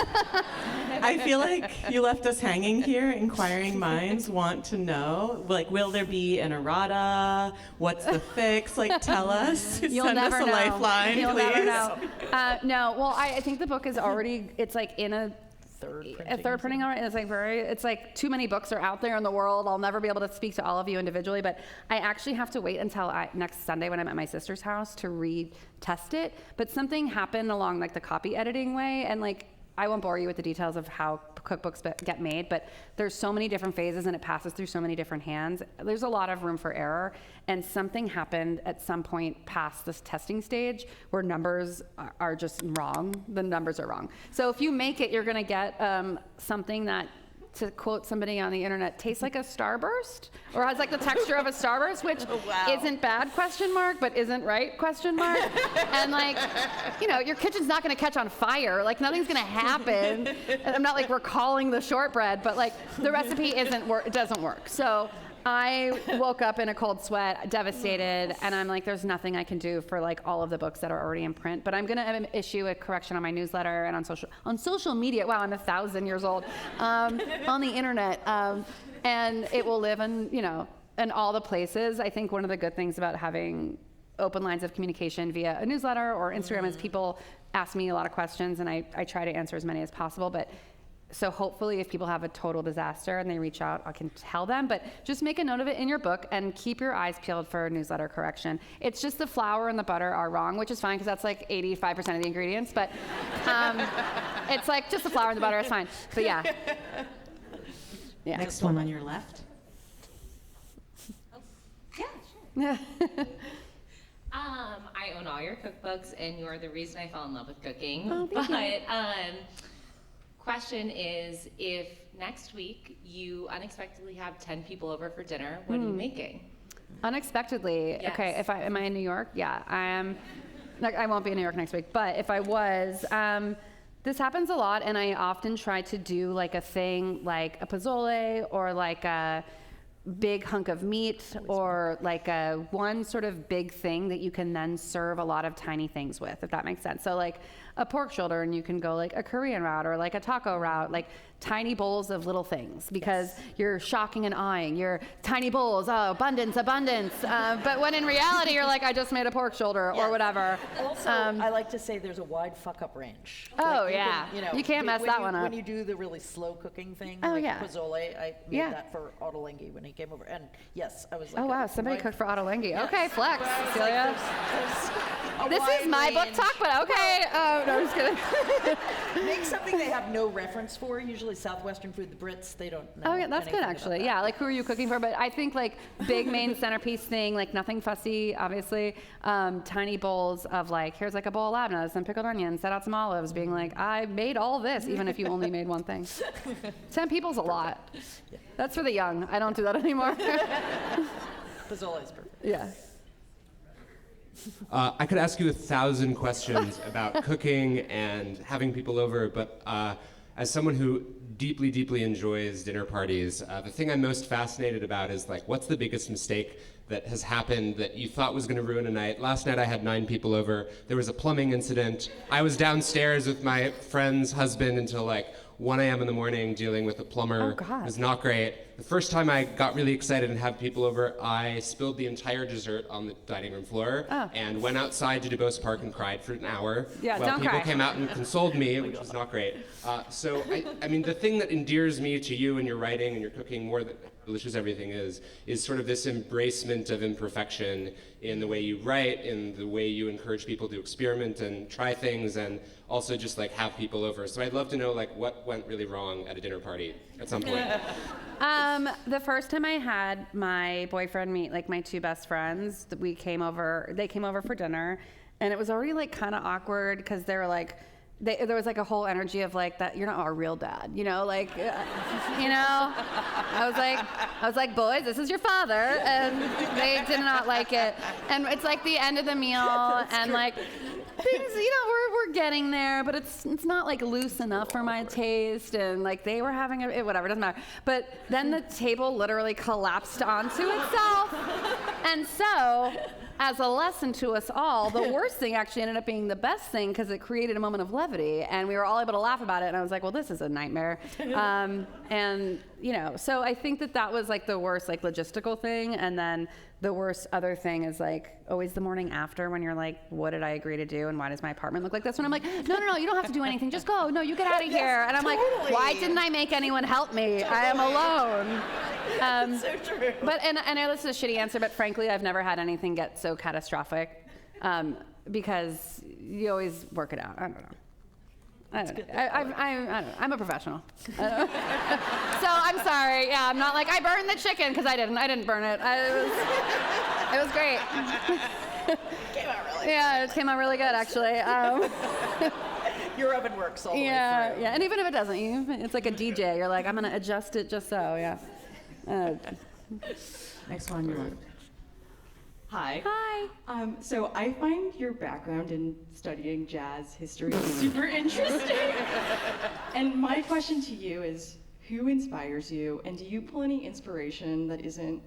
I feel like you left us hanging here. Inquiring minds want to know, like, will there be an errata? What's the fix? Like, tell us. You'll Send never us a know. lifeline, You'll please. never know. No, well, I think the book is already, it's like in a third printing already. It's like too many books are out there in the world. I'll never be able to speak to all of you individually, but I actually have to wait until next Sunday when I'm at my sister's house to retest it. But something happened along like the copy editing way, and like I won't bore you with the details of how cookbooks get made, but there's so many different phases and it passes through so many different hands. There's a lot of room for error, and something happened at some point past this testing stage where numbers are just wrong. The numbers are wrong. So if you make it, you're gonna get something that, to quote somebody on the internet, tastes like a Starburst, or has like the texture of a Starburst, which isn't bad, but isn't right, and like, your kitchen's not gonna catch on fire, like nothing's gonna happen. And I'm not like recalling the shortbread, but like the recipe it doesn't work. So I woke up in a cold sweat, devastated, and I'm like, there's nothing I can do for like all of the books that are already in print, but I'm gonna issue a correction on my newsletter and on social media. Wow, I'm 1,000 years old. On the internet, and it will live in all the places. I think one of the good things about having open lines of communication via a newsletter or Instagram is people ask me a lot of questions, and I try to answer as many as possible, but So hopefully if people have a total disaster and they reach out, I can tell them, but just make a note of it in your book and keep your eyes peeled for newsletter correction. It's just the flour and the butter are wrong, which is fine because that's like 85% of the ingredients, but it's like just the flour and the butter, it's fine. But yeah. Next one on your left. Yeah. I own all your cookbooks, and you are the reason I fell in love with cooking. Oh, thank you. Question is, if next week you unexpectedly have 10 people over for dinner, what are you making? Unexpectedly. Yes. Okay, am I in New York? Yeah, I am. Like, I won't be in New York next week, but if I was, this happens a lot, and I often try to do like a thing like a pozole or like a big hunk of meat or like a one sort of big thing that you can then serve a lot of tiny things with, if that makes sense. So like a pork shoulder, and you can go like a Korean route or like a taco route, like tiny bowls of little things, because you're shocking and eyeing. You're tiny bowls, oh, abundance. But when in reality, you're like, I just made a pork shoulder or whatever. Also, I like to say there's a wide fuck-up range. Oh, Like, yeah. You can't mess when that you- one up. When you do the really slow cooking thing, Oh, like yeah. pozole, I made Yeah. that for Ottolenghi when he came over. And yes, I was like, Oh wow, somebody wide- cooked for Ottolenghi. Yes. Okay, flex, I was like, Celia. there's a This wide is my book range. talk, but okay. Oh, no, I'm just kidding. Make something they have no reference for. Usually Southwestern food, the Brits, they don't know Oh yeah, that's good anything about actually. that. Yeah, like who are you cooking for? But I think like big main centerpiece thing, like nothing fussy, obviously. Tiny bowls of like, here's like a bowl of labneh, some pickled onions, set out some olives, being like, I made all this, even if you only made one thing. 10 people's a lot. That's for the young. I don't do that anymore. Pozole is perfect. Yeah. I could ask you 1,000 questions about cooking and having people over, but as someone who deeply, deeply enjoys dinner parties, the thing I'm most fascinated about is like, what's the biggest mistake that has happened that you thought was going to ruin a night? Last night I had 9 people over. There was a plumbing incident. I was downstairs with my friend's husband until like 1 a.m. in the morning dealing with a plumber. Oh, God. It was not great. The first time I got really excited and have people over, I spilled the entire dessert on the dining room floor and went outside to DuBose Park and cried for an hour Yeah, while don't people cry. came out and consoled me, which was not great. So, I mean, the thing that endears me to you and your writing and your cooking more than delicious everything is sort of this embracement of imperfection in the way you write, in the way you encourage people to experiment and try things, and also just like have people over. So I'd love to know like what went really wrong at a dinner party at some point. The first time I had my boyfriend meet like my 2 best friends, they came over for dinner, and it was already like kind of awkward because they were like, there was like a whole energy of like that you're not our real dad, you know, like, you know, I was like, boys, this is your father, and they did not like it, and it's like the end of the meal, and like things, you know, we're getting there, but it's not like loose enough for my taste, and like they were having whatever, it doesn't matter. But then the table literally collapsed onto itself, and so, as a lesson to us all, the worst thing actually ended up being the best thing because it created a moment of levity, and we were all able to laugh about it. And I was like, well, this is a nightmare. And, you know, so I think that was like the worst, like logistical thing. And then the worst other thing is like always the morning after when you're like, what did I agree to do? And why does my apartment look like this? When I'm like, no, you don't have to do anything. Just go. No, you get out of here. And I'm like, why didn't I make anyone help me? I am alone. So true. But and I know this is a shitty answer, but frankly, I've never had anything get so catastrophic because you always work it out. I don't know. I don't know. I'm a professional. So I'm sorry. Yeah, I'm not like I burned the chicken because I didn't burn it. It was great. Came out really Yeah, it came out really good actually. Your oven works all the way Yeah, through. yeah, and even if it doesn't, it's like a DJ. You're like, I'm gonna adjust it just so. Yeah. Next one on your left. Hi. Hi. So I find your background in studying jazz history super interesting. And my question to you is, who inspires you, and do you pull any inspiration that isn't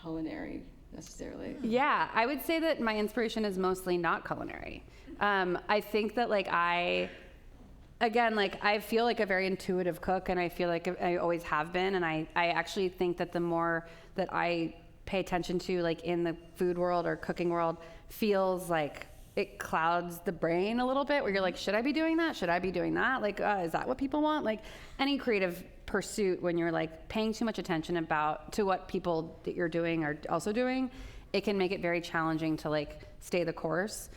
culinary necessarily? Yeah, I would say that my inspiration is mostly not culinary. I think that like I feel like a very intuitive cook, and I feel like I always have been, and I actually think that the more that I pay attention to like in the food world or cooking world feels like it clouds the brain a little bit where you're like, should I be doing that? Should I be doing that? Like, is that what people want? Like any creative pursuit, when you're like paying too much attention to what people that you're doing are also doing, it can make it very challenging to like stay the course.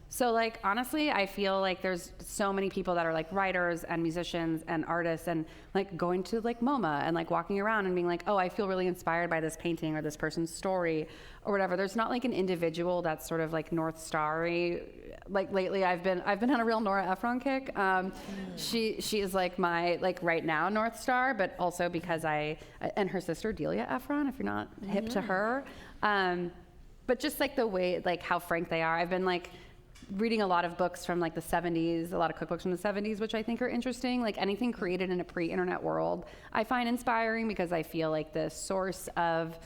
So like, honestly, I feel like there's so many people that are like writers and musicians and artists and like going to like MoMA and like walking around and being like, oh, I feel really inspired by this painting or this person's story or whatever. There's not like an individual that's sort of like North Star-y. Like lately I've been on a real Nora Ephron kick. She is like my like right now North Star, but also because and her sister Delia Ephron, if you're not hip to her. But just like the way, like how frank they are. I've been like reading a lot of books from like the 70s, a lot of cookbooks from the 70s, which I think are interesting. Like anything created in a pre-internet world, I find inspiring because I feel like the source of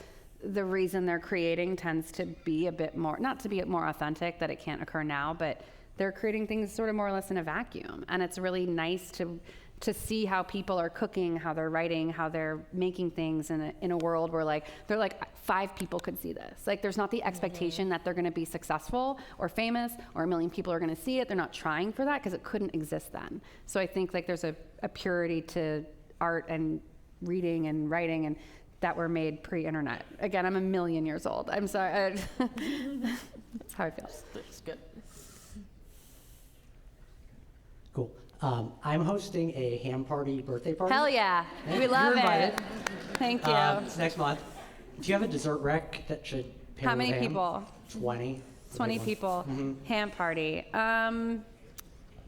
the reason they're creating tends to be a bit more, not to be more authentic, that it can't occur now, but they're creating things sort of more or less in a vacuum. And it's really nice to see how people are cooking, how they're writing, how they're making things in a world where like they're like 5 people could see this. Like there's not the expectation that they're going to be successful or famous or 1 million people are going to see it. They're not trying for that because it couldn't exist then. So I think like there's a purity to art and reading and writing and that were made pre-internet. Again, I'm 1 million years old. I'm sorry. That's how I feel. That's good. Cool. I'm hosting a ham party birthday party. Hell yeah. We love You're invited. it. Thank you. It's next month. Do you have a dessert rec that should pair How with many ham? people? 20. 20 people. Ham party.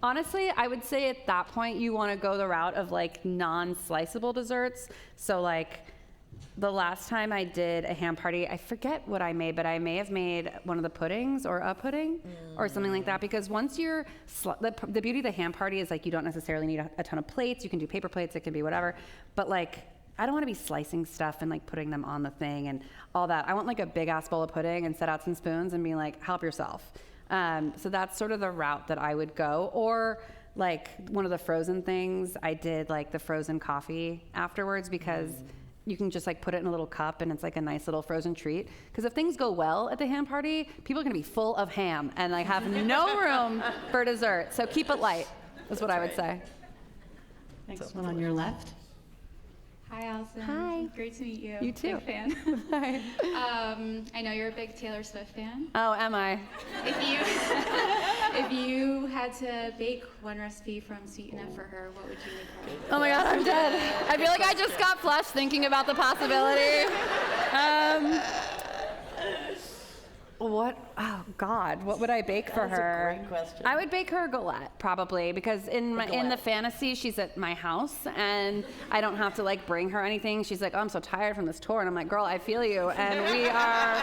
Honestly, I would say at that point you want to go the route of like non-sliceable desserts. So like the last time I did a ham party, I forget what I made, but I may have made one of the puddings or a pudding or something like that. Because once you're, the beauty of the ham party is like you don't necessarily need a ton of plates. You can do paper plates, it can be whatever. But like, I don't want to be slicing stuff and like putting them on the thing and all that. I want like a big ass bowl of pudding and set out some spoons and be like, help yourself. So that's sort of the route that I would go. Or like one of the frozen things, I did like the frozen coffee afterwards because you can just like put it in a little cup and it's like a nice little frozen treat. Because if things go well at the ham party, people are gonna be full of ham and like have no room for dessert. So keep it light, is what I would say. Next one on your left. Hi, Alison. Hi. Great to meet you. You too. Big fan. Hi. I know you're a big Taylor Swift fan. Oh, am I? If you had to bake one recipe from Sweet Enough for her, what would you make her? Oh my God, I'm dead. I feel like I just got flushed thinking about the possibility. Oh God, what would I bake for her? That's a great question. I would bake her a galette, probably, because in the galette. fantasy, she's at my house, and I don't have to like bring her anything. She's like, oh, I'm so tired from this tour, and I'm like, girl, I feel you, and we are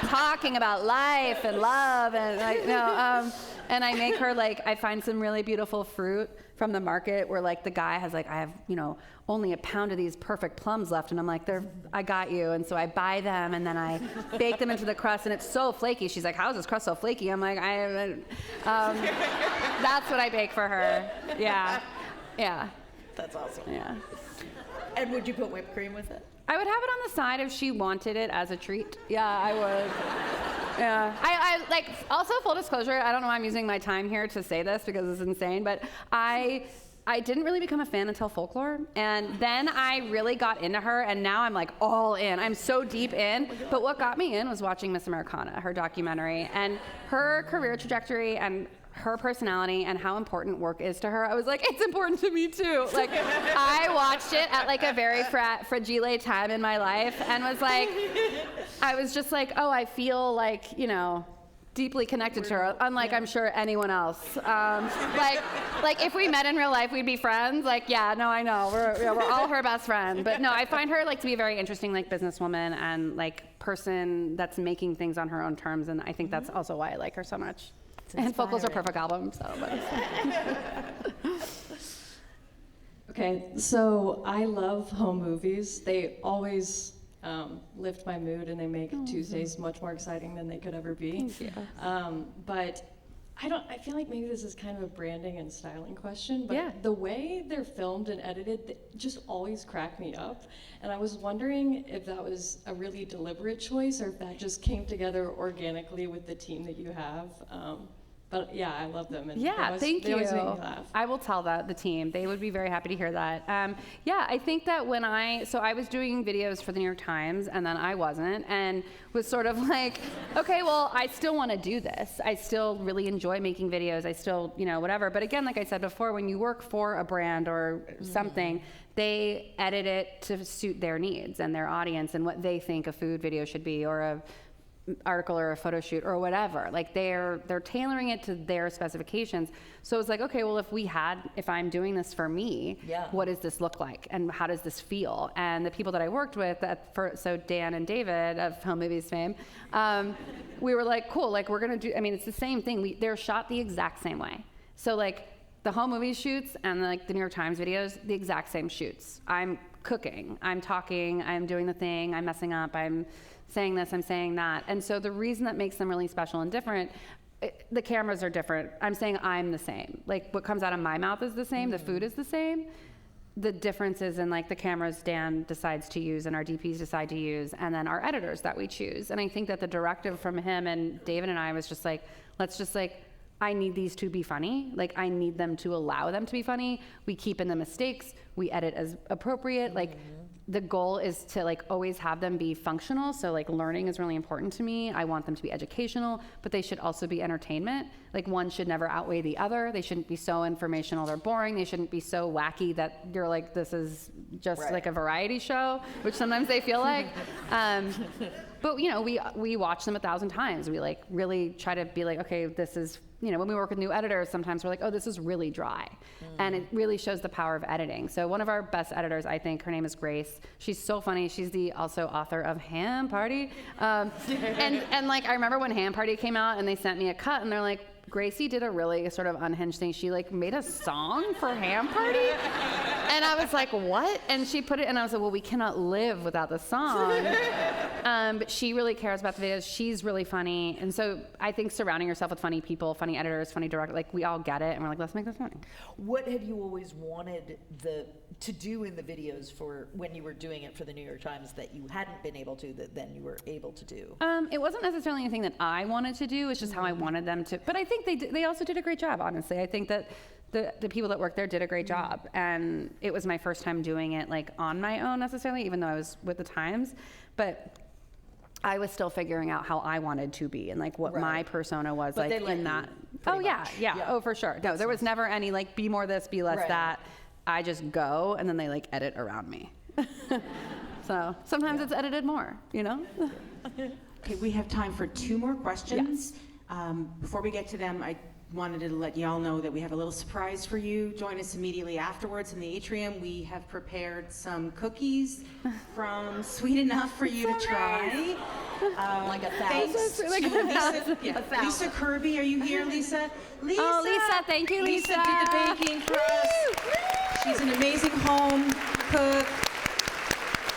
talking about life and love, and like, and I make her like, I find some really beautiful fruit from the market where like the guy has like, I have, only a pound of these perfect plums left, and I'm like, I got you. And so I buy them and then I bake them into the crust, and it's so flaky. She's like, how is this crust so flaky? I'm like, that's what I bake for her. Yeah. That's awesome. Yeah. And would you put whipped cream with it? I would have it on the side if she wanted it as a treat. Yeah, I would. Yeah. I like, also full disclosure, I don't know why I'm using my time here to say this because it's insane, but I didn't really become a fan until Folklore, and then I really got into her, and now I'm like all in. I'm so deep in, but what got me in was watching Miss Americana, her documentary, and her career trajectory and her personality and how important work is to her. I was like, it's important to me too. Like, I watched it at like a very fragile time in my life and was like, I was just like, oh, I feel like, deeply connected to her, unlike I'm sure anyone else. Like if we met in real life, we'd be friends. Like, yeah, no, I know, we're all her best friend. But no, I find her like to be a very interesting like businesswoman and like person that's making things on her own terms, and I think that's also why I like her so much. And Folklore a perfect album, so. Okay, so I love home movies. They always lift my mood, and they make Tuesdays much more exciting than they could ever be. Thank you. But I feel like maybe this is kind of a branding and styling question, but Yeah. the way they're filmed and edited just always crack me up. And I was wondering if that was a really deliberate choice or if that just came together organically with the team that you have. But yeah, I love them. And Yeah, thank they you. always make me laugh. I will tell the team. They would be very happy to hear that. Yeah, I think that so I was doing videos for the New York Times and then I wasn't, and was sort of like, okay, well, I still want to do this. I still really enjoy making videos. I still, whatever. But again, like I said before, when you work for a brand or something, they edit it to suit their needs and their audience and what they think a food video should be, or a article or a photo shoot or whatever. Like they're tailoring it to their specifications. So it's like, okay, well, if I'm doing this for me, what does this look like and how does this feel? And the people that I worked with, so Dan and David of Home Movies fame, we were like, cool, like we're gonna do, it's the same thing. They're shot the exact same way. So like the Home Movies shoots and like the New York Times videos, the exact same shoots. I'm cooking, I'm talking, I'm doing the thing, I'm messing up, I'm saying this, I'm saying that. And so the reason that makes them really special and different, the cameras are different. I'm saying I'm the same. Like what comes out of my mouth is the same, the food is the same. The difference is in like the cameras Dan decides to use and our DPs decide to use, and then our editors that we choose. And I think that the directive from him and David and I was just like, I need these to be funny. Like I need them to allow them to be funny. We keep in the mistakes, we edit as appropriate. Like the goal is to like always have them be functional. So like learning is really important to me. I want them to be educational, but they should also be entertainment. Like one should never outweigh the other. They shouldn't be so informational they're boring. They shouldn't be so wacky that you're like, this is just like a variety show, which sometimes they feel like. But we watch them 1,000 times. We like really try to be like, okay, this is, when we work with new editors, sometimes we're like, oh, this is really dry. And it really shows the power of editing. So one of our best editors, I think, her name is Grace. She's so funny. She's the also author of Ham Party. And like, I remember when Ham Party came out and they sent me a cut and they're like, Gracie did a really sort of unhinged thing. She like made a song for Ham Party. And I was like, what? And she put it, and I was like, well, we cannot live without the song. But she really cares about the videos. She's really funny. And so I think surrounding yourself with funny people, funny editors, funny directors, like we all get it. And we're like, let's make this funny. What had you always wanted to do in the videos for when you were doing it for the New York Times that you hadn't been able to, that then you were able to do? It wasn't necessarily anything that I wanted to do. It's just how I wanted them to. But I think they also did a great job, honestly. I think that the people that worked there did a great job. And it was my first time doing it like on my own necessarily, even though I was with the Times. But I was still figuring out how I wanted to be and like what my persona was But like in that. Oh yeah. Oh, for sure. No, there was never any like be more this, be less that. I just go and then they like edit around me. So sometimes it's edited more, Okay, we have time for 2 more questions. Before we get to them, I wanted to let y'all know that we have a little surprise for you. Join us immediately afterwards in the atrium. We have prepared some cookies from Sweet Enough for you to try. Like 1,000. Thanks Like to 1,000. Lisa Kirby, are you here, Lisa? Lisa! Oh, Lisa, thank you, Lisa. Lisa did the baking for us. She's an amazing home cook,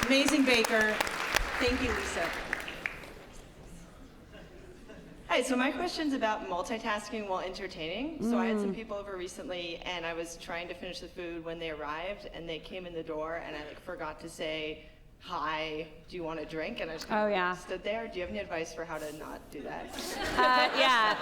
amazing baker. Thank you, Lisa. Hi, so my question's about multitasking while entertaining. So I had some people over recently and I was trying to finish the food when they arrived and they came in the door and I like forgot to say, hi, do you want a drink? And I just kind of stood there. Do you have any advice for how to not do that? Yeah,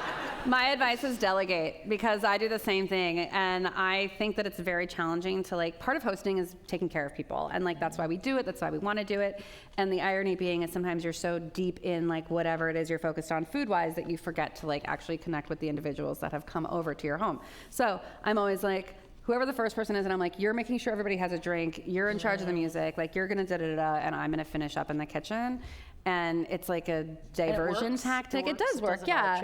my advice is delegate because I do the same thing. And I think that it's very challenging to like, part of hosting is taking care of people. And like, that's why we do it. That's why we want to do it. And the irony being is sometimes you're so deep in like whatever it is you're focused on food-wise that you forget to like actually connect with the individuals that have come over to your home. So I'm always like, whoever the first person is, and I'm like, you're making sure everybody has a drink, you're in charge of the music, like you're gonna da-da-da-da, and I'm gonna finish up in the kitchen. And it's like a diversion tactic. It does work, yeah.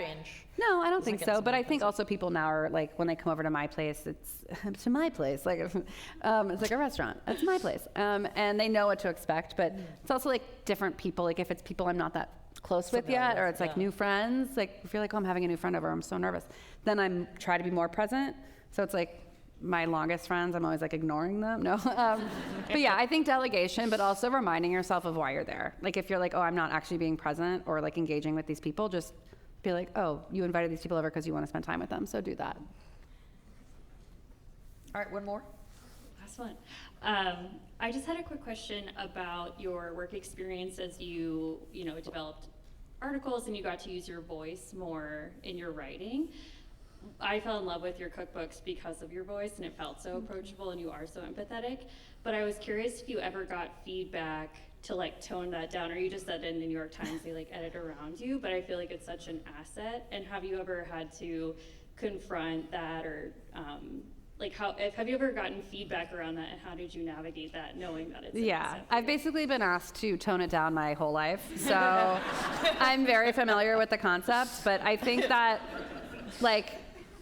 No, I don't think so, but I think also people now are like, when they come over to my place, it's to my place, like it's like a restaurant, it's my place. And they know what to expect, but it's also like different people, like if it's people I'm not that close with yet, or it's like new friends, like I feel like, oh, I'm having a new friend over, I'm so nervous. Then I'm try to be more present, so it's like, my longest friends, I'm always like ignoring them. No, but yeah, I think delegation, but also reminding yourself of why you're there. Like if you're like, oh, I'm not actually being present or like engaging with these people, just be like, oh, you invited these people over because you want to spend time with them, so do that. All right, one more. Last one. I just had a quick question about your work experience as you developed articles and you got to use your voice more in your writing. I fell in love with your cookbooks because of your voice, and it felt so approachable, and you are so empathetic. But I was curious if you ever got feedback to like tone that down, or you just said in the New York Times they like edit around you, but I feel like it's such an asset. And have you ever had to confront that, or have you ever gotten feedback around that, and how did you navigate that, knowing that it's an asset for I've you? basically been asked to tone it down my whole life, so I'm very familiar with the concept. But I think that, like,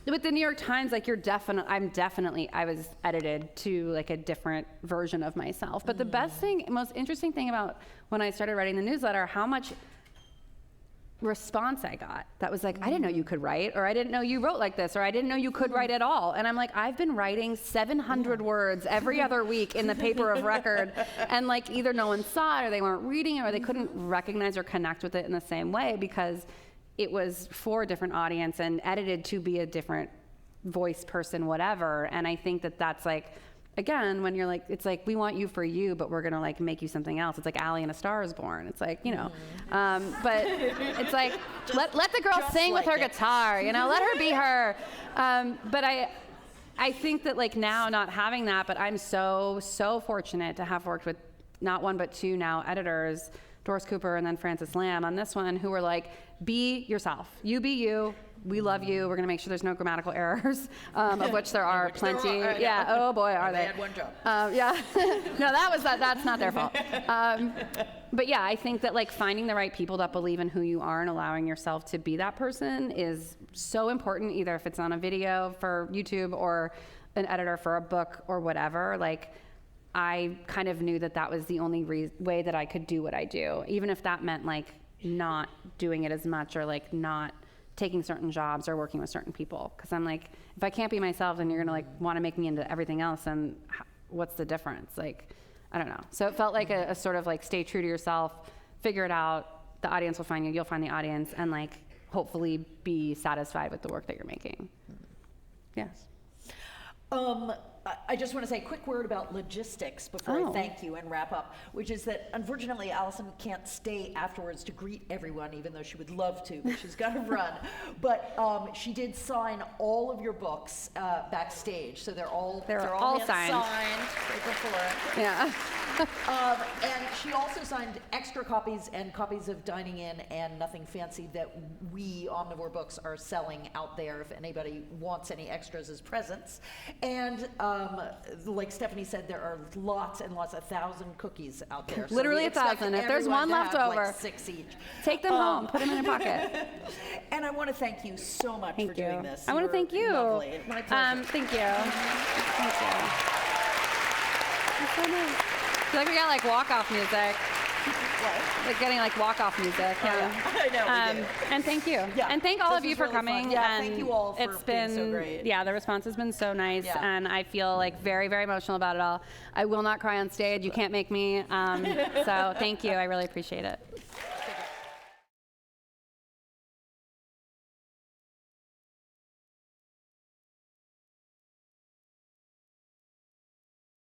with the New York Times, like, I was edited to like a different version of myself. But the most interesting thing about when I started writing the newsletter, how much response I got that was like, I didn't know you could write, or I didn't know you wrote like this, or I didn't know you could write at all. And I'm like, I've been writing 700 words every other week in the paper of record, and like either no one saw it, or they weren't reading it, or they couldn't recognize or connect with it in the same way because it was for a different audience and edited to be a different voice person, whatever. And I think that that's like, again, when you're like, it's like, we want you for you, but we're gonna like make you something else. It's like Ali in A Star Is Born. It's like, but it's like, let the girl sing with her guitar, let her be her. But I think that like now not having that, but I'm so fortunate to have worked with not one, but two now editors, Doris Cooper and then Frances Lamb on this one, who were like, be yourself. You be you. We love you. We're going to make sure there's no grammatical errors, of which there are plenty. Yeah. Oh boy, are they? They had one job. Yeah. No, that's not their fault. But yeah, I think that like finding the right people that believe in who you are and allowing yourself to be that person is so important, either if it's on a video for YouTube or an editor for a book or whatever. Like, I kind of knew that was the only way that I could do what I do, even if that meant like not doing it as much, or like not taking certain jobs or working with certain people. Because I'm like, if I can't be myself, then you're gonna like want to make me into everything else, and what's the difference? Like, I don't know. So it felt like a sort of like, stay true to yourself, figure it out, the audience will find you, you'll find the audience, and like hopefully be satisfied with the work that you're making. Yes. I just want to say a quick word about logistics before I thank you and wrap up, which is that unfortunately Alison can't stay afterwards to greet everyone, even though she would love to, but she's got to run. But she did sign all of your books backstage, so they're all signed. Right before it. Yeah. And she also signed extra copies and copies of Dining In and Nothing Fancy that we, Omnivore Books, are selling out there if anybody wants any extras as presents. And like Stephanie said, there are lots and lots, 1,000 cookies out there. So Literally we expect 1,000. If there's one left have, over, like 6 each. Take them home, put them in your pocket. And I want to thank you so much for doing this. I want to thank you. Lovely. My pleasure. Thank you. Thank you. That's so nice. I feel like we got like walk-off music. What? Like getting like walk-off music. Yeah. I know. We did. And thank you. Yeah, and thank all this of you was for really fun. coming. Yeah, and thank you all for it's being been so great. Yeah, the response has been so nice, Yeah. and I feel like very, very emotional about it all. I will not cry on stage. You can't make me. So thank you. I really appreciate it.